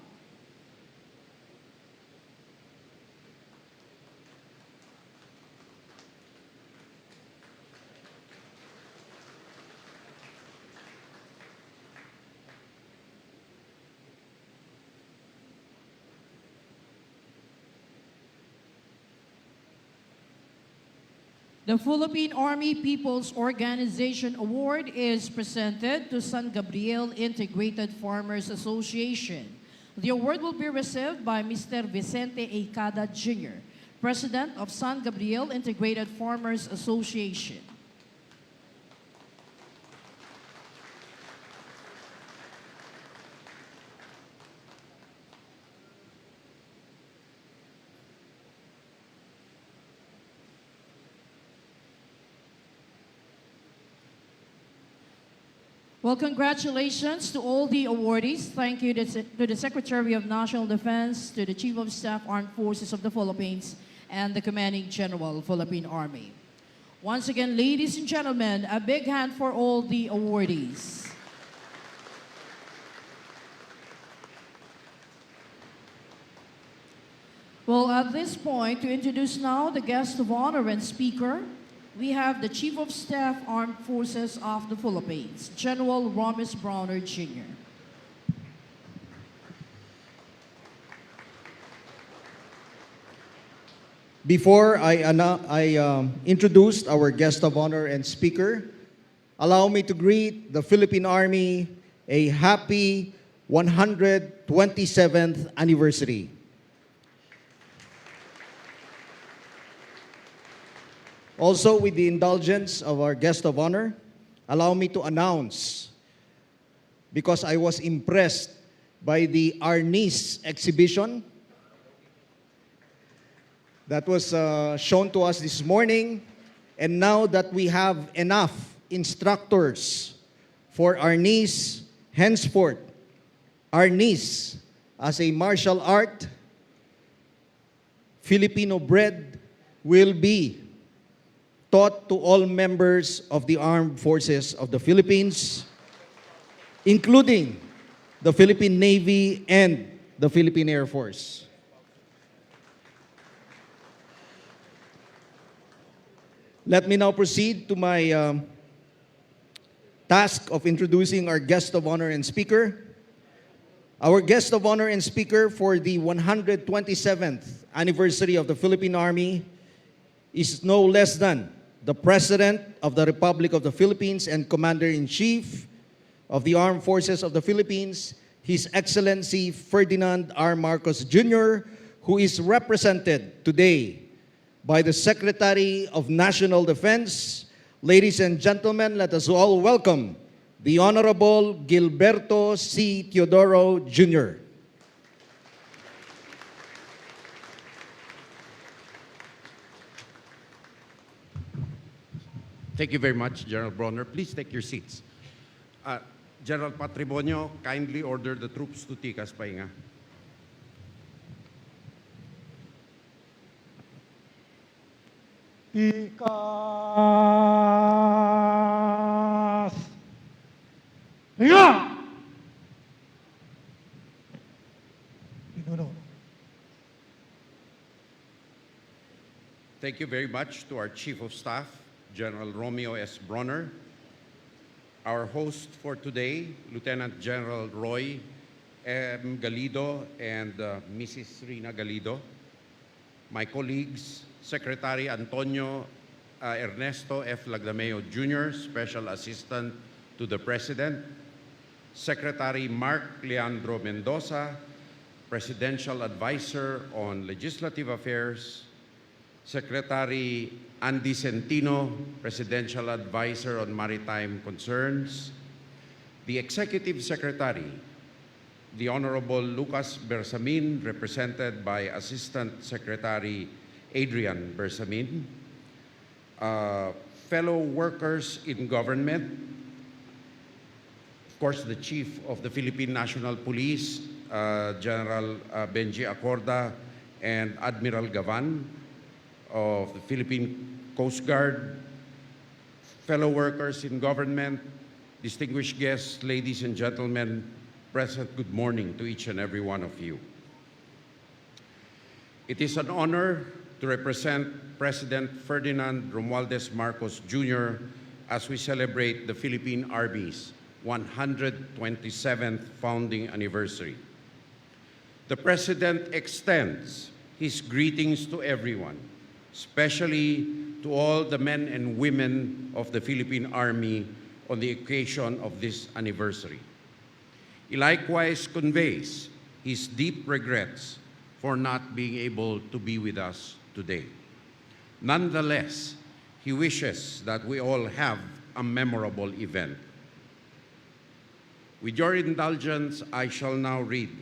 Speaker 3: The Philippine Army People's Organization Award is presented to San Gabriel Integrated Farmers Association. The award will be received by Mr. Vicente A. Cada Jr., President of San Gabriel Integrated Farmers Association. Well, congratulations to all the awardees. Thank you to the Secretary of National Defense, to the Chief of Staff, Armed Forces of the Philippines, and the Commanding General, Philippine Army. Once again, ladies and gentlemen, a big hand for all the awardees. Well, at this point, to introduce now the guest of honor and speaker, we have the Chief of Staff, Armed Forces of the Philippines, General Romis Browner Jr.
Speaker 8: Before I introduce our guest of honor and speaker, allow me to greet the Philippine Army a happy 127th anniversary. Also, with the indulgence of our guest of honor, allow me to announce, because I was impressed by the Arnis exhibition that was shown to us this morning, and now that we have enough instructors for Arnis, henceforth, Arnis as a martial art, Filipino bred, will be taught to all members of the Armed Forces of the Philippines, including the Philippine Navy and the Philippine Air Force. Let me now proceed to my task of introducing our guest of honor and speaker. Our guest of honor and speaker for the 127th anniversary of the Philippine Army is no less than the President of the Republic of the Philippines and Commander-in-Chief of the Armed Forces of the Philippines, His Excellency Ferdinand R. Marcos Jr., who is represented today by the Secretary of National Defense. Ladies and gentlemen, let us all welcome the Honorable Gilberto C. Teodoro Jr.
Speaker 9: Thank you very much, General Bronner. Please take your seats. General Patrimonio, kindly order the troops to Tikas Pahinga.
Speaker 10: Tikas! Hinga! Pinuno.
Speaker 9: Thank you very much to our Chief of Staff, General Romeo S. Bronner, our host for today, Lieutenant General Roy M. Galido and Mrs. Rina Galido, my colleagues, Secretary Antonio Ernesto F. Lagdameo Jr., Special Assistant to the President, Secretary Mark Leandro Mendoza, Presidential Advisor on Legislative Affairs, Secretary Andy Centino, Presidential Advisor on Maritime Concerns, the Executive Secretary, the Honorable Lucas Bersamin, represented by Assistant Secretary Adrian Bersamin, fellow workers in government, of course, the Chief of the Philippine National Police, General Benji Acorda, and Admiral Gavan of the Philippine Coast Guard, fellow workers in government, distinguished guests, ladies and gentlemen, present, good morning to each and every one of you. It is an honor to represent President Ferdinand Romualdez Marcos Jr. as we celebrate the Philippine Army's 127th founding anniversary. The President extends his greetings to everyone, especially to all the men and women of the Philippine Army on the occasion of this anniversary. He likewise conveys his deep regrets for not being able to be with us today. Nonetheless, he wishes that we all have a memorable event. With your indulgence, I shall now read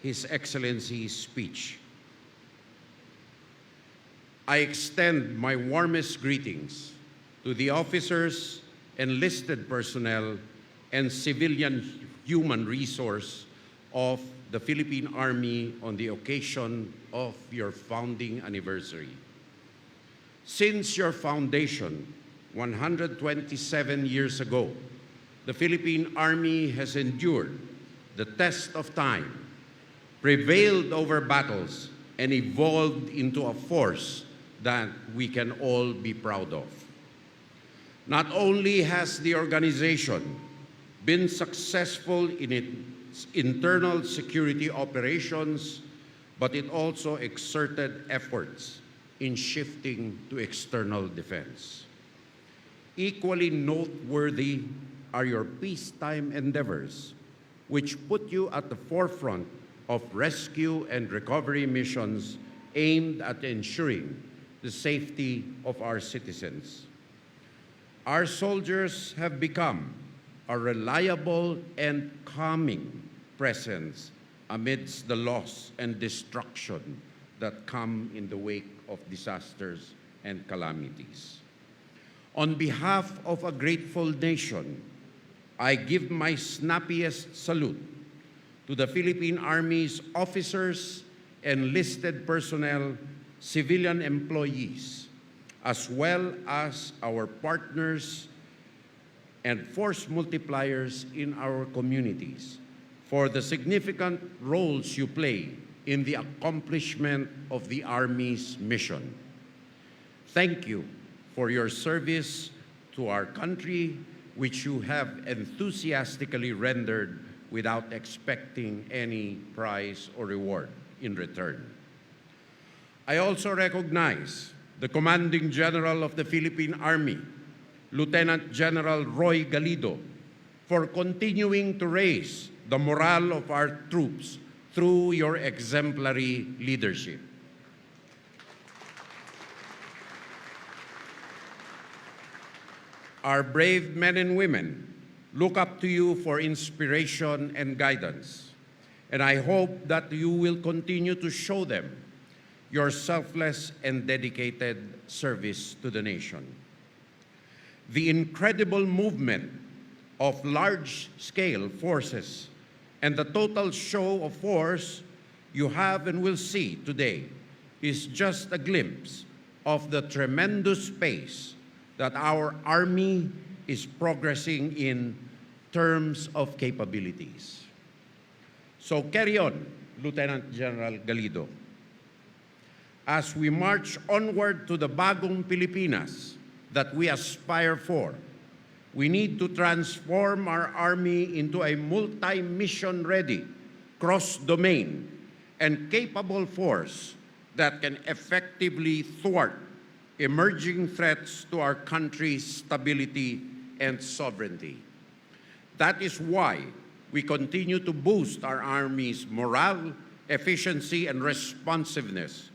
Speaker 9: His Excellency's speech. I extend my warmest greetings to the officers, enlisted personnel, and civilian human resource of the Philippine Army on the occasion of your founding anniversary. Since your foundation 127 years ago, the Philippine Army has endured the test of time, prevailed over battles, and evolved into a force that we can all be proud of. Not only has the organization been successful in its internal security operations, but it also exerted efforts in shifting to external defense. Equally noteworthy are your peacetime endeavors, which put you at the forefront of rescue and recovery missions aimed at ensuring the safety of our citizens. Our soldiers have become a reliable and calming presence amidst the loss and destruction that come in the wake of disasters and calamities. On behalf of a grateful nation, I give my snappiest salute to the Philippine Army's officers, enlisted personnel, civilian employees, as well as our partners and force multipliers in our communities for the significant roles you play in the accomplishment of the Army's mission. Thank you for your service to our country, which you have enthusiastically rendered without expecting any prize or reward in return. I also recognize the Commanding General of the Philippine Army, Lieutenant General Roy Galido, for continuing to raise the morale of our troops through your exemplary leadership. Our brave men and women look up to you for inspiration and guidance, and I hope that you will continue to show them your selfless and dedicated service to the nation. The incredible movement of large-scale forces and the total show of force you have and will see today is just a glimpse of the tremendous pace that our Army is progressing in terms of capabilities. So carry on, Lieutenant General Galido. As we march onward to the bagong Pilipinas that we aspire for, we need to transform our Army into a multi-mission ready cross-domain, and capable force that can effectively thwart emerging threats to our country's stability and sovereignty. That is why we continue to boost our Army's morale, efficiency, and responsiveness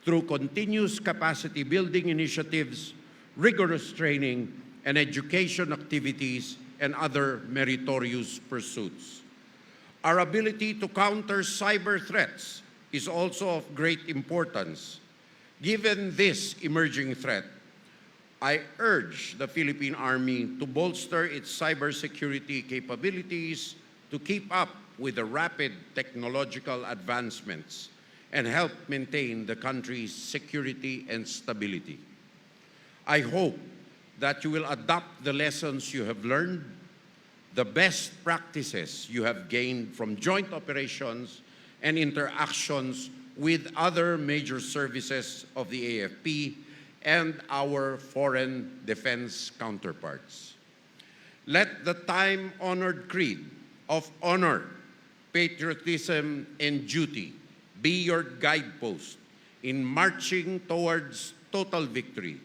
Speaker 9: through continuous capacity building initiatives, rigorous training, and education activities, and other meritorious pursuits. Our ability to counter cyber threats is also of great importance. Given this emerging threat, I urge the Philippine Army to bolster its cybersecurity capabilities to keep up with the rapid technological advancements and help maintain the country's security and stability. I hope that you will adopt the lessons you have learned, the best practices you have gained from joint operations and interactions with other major services of the AFP and our foreign defense counterparts. Let the time-honored creed of honor, patriotism, and duty be your guidepost in marching towards total victory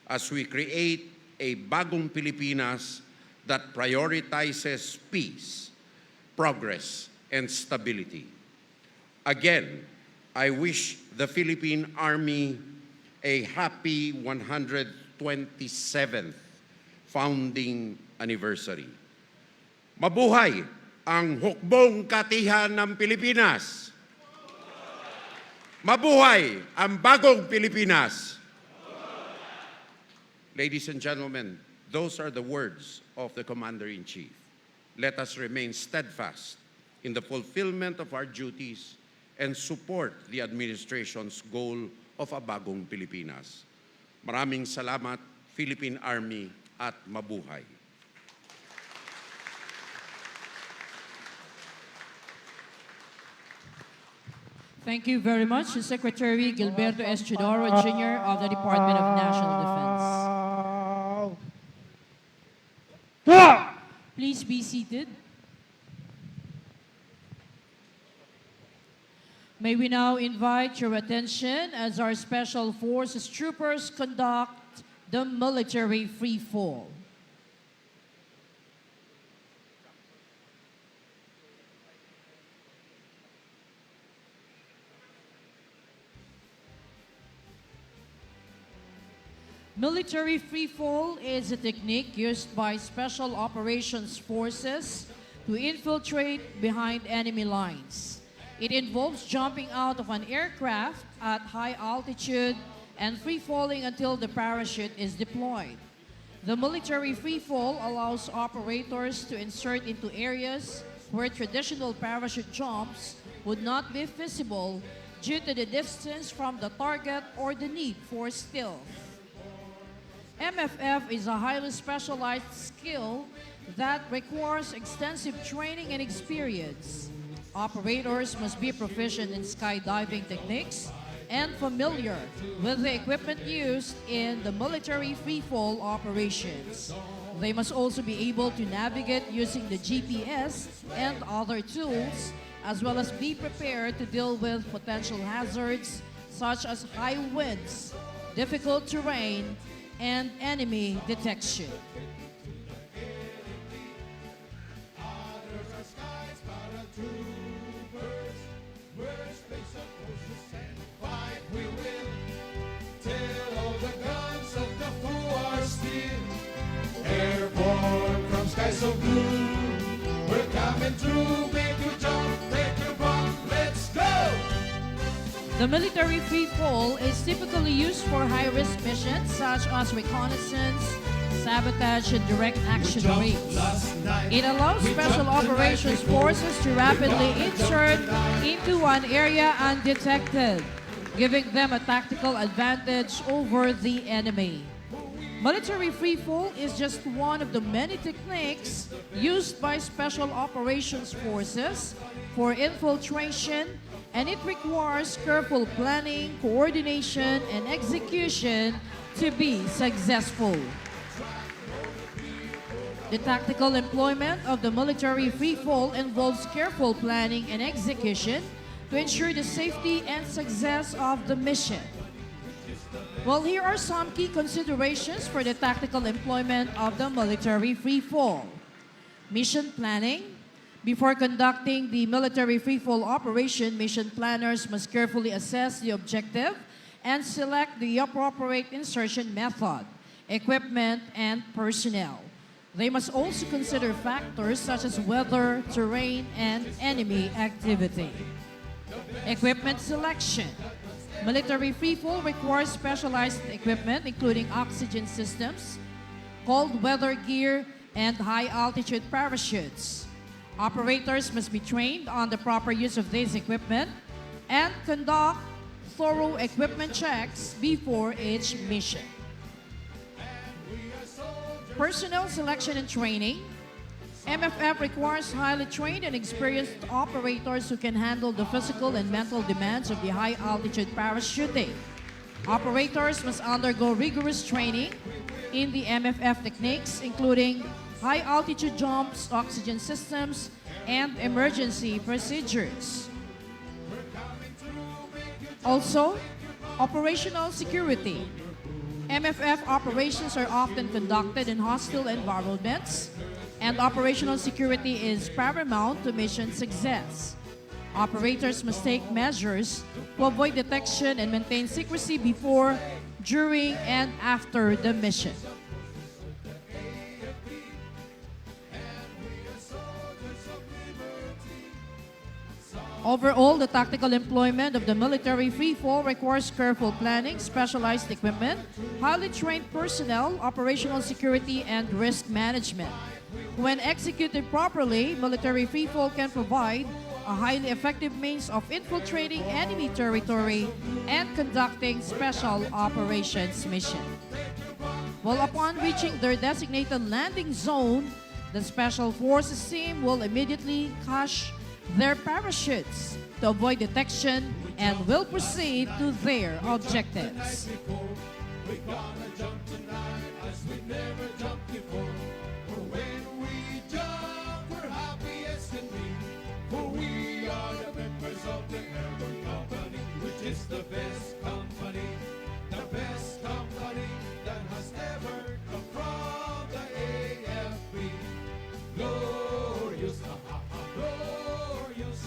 Speaker 9: as we create a bagong Pilipinas that prioritizes peace, progress, and stability. Again, I wish the Philippine Army a happy 127th founding anniversary. Mabuhay ang hukbong katihan ng Pilipinas! Mabuhay ang bagong Pilipinas! Ladies and gentlemen, those are the words of the Commander-in-Chief. Let us remain steadfast in the fulfillment of our duties and support the administration's goal of a bagong Pilipinas. Maraming salamat, Philippine Army, at mabuhay.
Speaker 3: Thank you very much, Secretary Gilberto S. Chidoro, Jr. of the Department of National Defense. Please be seated. May we now invite your attention as our Special Forces troopers conduct the military free fall. Military free fall is a technique used by Special Operations Forces to infiltrate behind enemy lines. It involves jumping out of an aircraft at high altitude and free falling until the parachute is deployed. The military free fall allows operators to insert into areas where traditional parachute jumps would not be feasible due to the distance from the target or the need for stealth. MFF is a highly specialized skill that requires extensive training and experience. Operators must be proficient in skydiving techniques and familiar with the equipment used in the military free-fall operations. They must also be able to navigate using the GPS and other tools, as well as be prepared to deal with potential hazards such as high winds, difficult terrain, and enemy detection.
Speaker 11: Airborne from skies so blue, we're coming through, make you jump, take your bump, let's go!
Speaker 3: The military free fall is typically used for high-risk missions such as reconnaissance, sabotage, and direct action raids. It allows Special Operations Forces to rapidly insert into an area undetected, giving them a tactical advantage over the enemy. Military free fall is just one of the many techniques used by Special Operations Forces for infiltration, and it requires careful planning, coordination, and execution to be successful. The tactical employment of the military freefall involves careful planning and execution to ensure the safety and success of the mission. Well, here are some key considerations for the tactical employment of the military freefall. Mission planning. Before conducting the military freefall operation, mission planners must carefully assess the objective and select the appropriate insertion method, equipment, and personnel. They must also consider factors such as weather, terrain, and enemy activity. Equipment selection. Military freefall requires specialized equipment including oxygen systems, cold weather gear, and high-altitude parachutes. Operators must be trained on the proper use of this equipment and conduct thorough equipment checks before each mission. Personnel selection and training. MFF requires highly trained and experienced operators who can handle the physical and mental demands of the high-altitude parachuting. Operators must undergo rigorous training in the MFF techniques, including high-altitude jumps, oxygen systems, and emergency procedures. Also, operational security. MFF operations are often conducted in hostile environments, and operational security is paramount to mission success. Operators must take measures to avoid detection and maintain secrecy before, during, and after the mission. Overall, the tactical employment of the military freefall requires careful planning, specialized equipment, highly trained personnel, operational security, and risk management. When executed properly, military freefall can provide a highly effective means of infiltrating enemy territory and conducting special operations mission. Well, upon reaching their designated landing zone, the Special Forces team will immediately cache their parachutes to avoid detection and will proceed to their objectives.
Speaker 11: We're gonna jump tonight as we never jumped before. For when we jump, we're happy as can be. For we are the members of the Airborne Company, which is the best company that has ever come from the AFP. Glorious, glorious,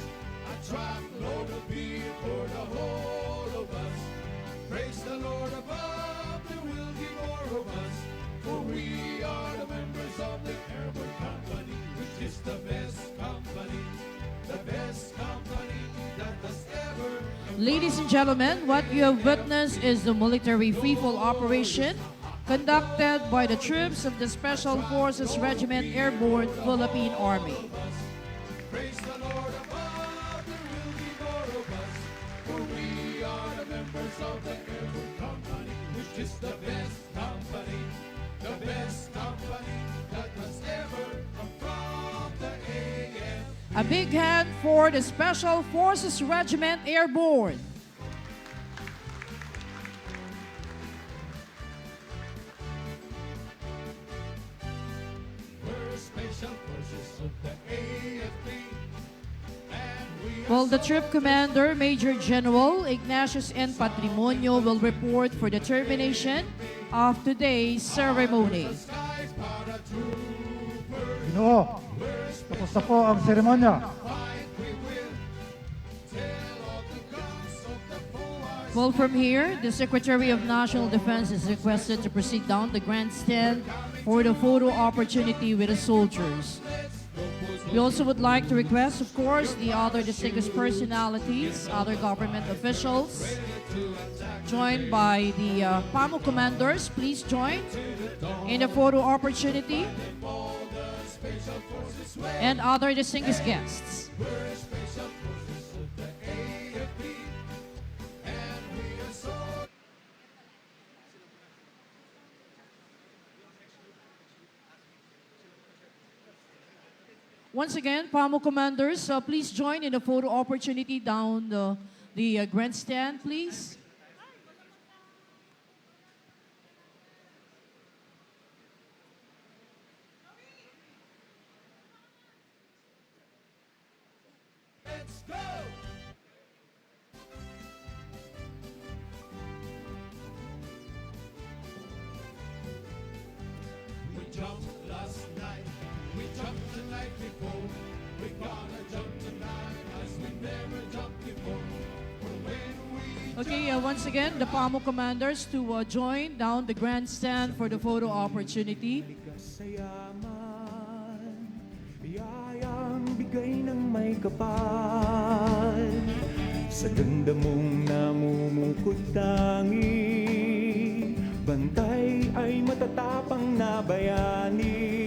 Speaker 11: a truckload of beer for the whole of us. Praise the Lord above, there will be more of us. For we are the members of the Airborne Company, which is the best company that has ever.
Speaker 3: Ladies and gentlemen, what you have witnessed is the military freefall operation conducted by the troops of the Special Forces Regiment Airborne Philippine Army.
Speaker 11: Praise the Lord above, there will be more of us. For we are the members of the Airborne Company, which is the best company that has ever come from the AFP.
Speaker 3: A big hand for the Special Forces Regiment Airborne.
Speaker 11: We're Special Forces of the AFP. And we
Speaker 3: Well, the troop commander, Major General Ignatius N. Patrimonio, will report for the termination of today's ceremony.
Speaker 11: skies paratroopers.
Speaker 10: Ginoo, tapos na po ang seremonya.
Speaker 11: Fight we will. Tell all the guns of the foe.
Speaker 3: Well, from here, the Secretary of National Defense is requested to proceed down the grandstand for the photo opportunity with the soldiers. We also would like to request, of course, the other distinguished personalities, other government officials, joined by the PAMO commanders. Please join in the photo opportunity, and other distinguished guests. Once again, PAMO commanders, please join in the photo opportunity down the grandstand, please.
Speaker 11: Let's go! We jumped last night, we jumped the night before. We gonna jump tonight as we never jumped before. When we
Speaker 3: Okay, once again, the PAMO commanders to join down the grandstand for the photo opportunity.
Speaker 12: Kasayaman, biyayang bigay ng may kapal. Sa ganda mong namumukod tangi, bantay ay matatapang na bayani.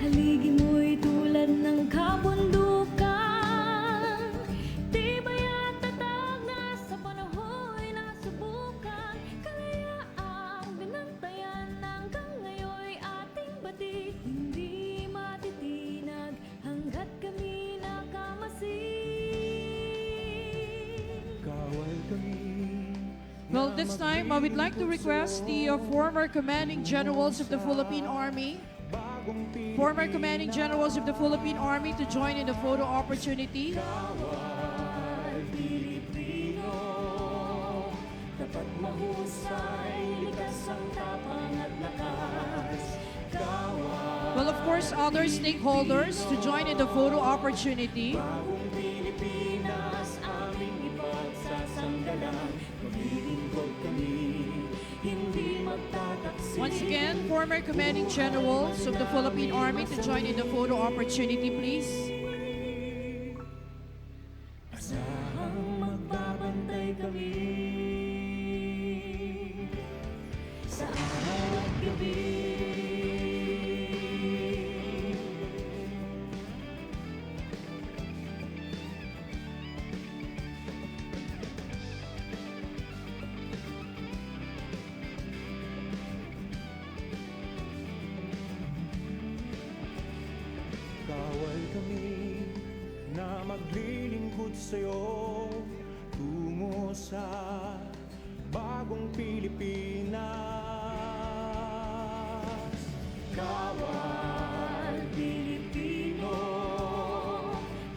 Speaker 13: Haligi mo'y tulad ng kabundukan, tibay at tatag na sa panaho'y nasubukan. Kalayaang binantayan hanggang ngayon'y ating batid, hindi matitinag hanggat kami nakamasid.
Speaker 12: Kawal kami.
Speaker 3: Well, this time, we'd like to request the former commanding generals of the Philippine Army, former commanding generals of the Philippine Army to join in the photo opportunity.
Speaker 13: Kawal Pilipino, tapat mahusay, likas ang tapang at lakas. Kawal
Speaker 3: Well, of course, other stakeholders to join in the photo opportunity.
Speaker 13: bagong Pilipinas, aming ipagsasanggalang. Maglilingkod kami, hindi magtataksil.
Speaker 3: Once again, former commanding generals of the Philippine Army to join in the photo opportunity, please.
Speaker 13: Asahang magbabantay kami sa araw at gabi.
Speaker 12: Kawal kami na maglilingkod sa'yo tungo sa bagong Pilipinas.
Speaker 13: Kawal Pilipino,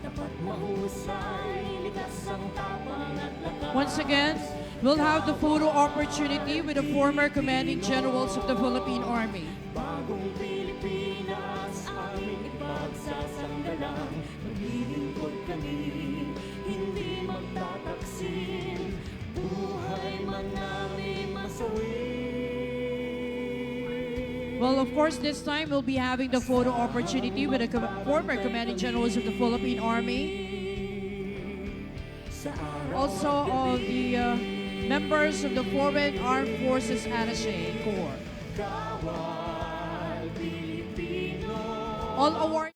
Speaker 13: tapat mahusay, likas ang tapang at lakas.
Speaker 3: Once again, we'll have the photo opportunity with the former commanding generals of the Philippine Army.
Speaker 13: Bagong Pilipinas, aming ipagsasanggalang. Maglilingkod kami, hindi magtataksin. Buhay man namin masawi.
Speaker 3: Well, of course, this time we'll be having the photo opportunity with the former commanding generals of the Philippine Army. Also, the members of the Foreign Armed Forces Attaché Corps.
Speaker 13: Kawal Pilipino.
Speaker 3: All awards.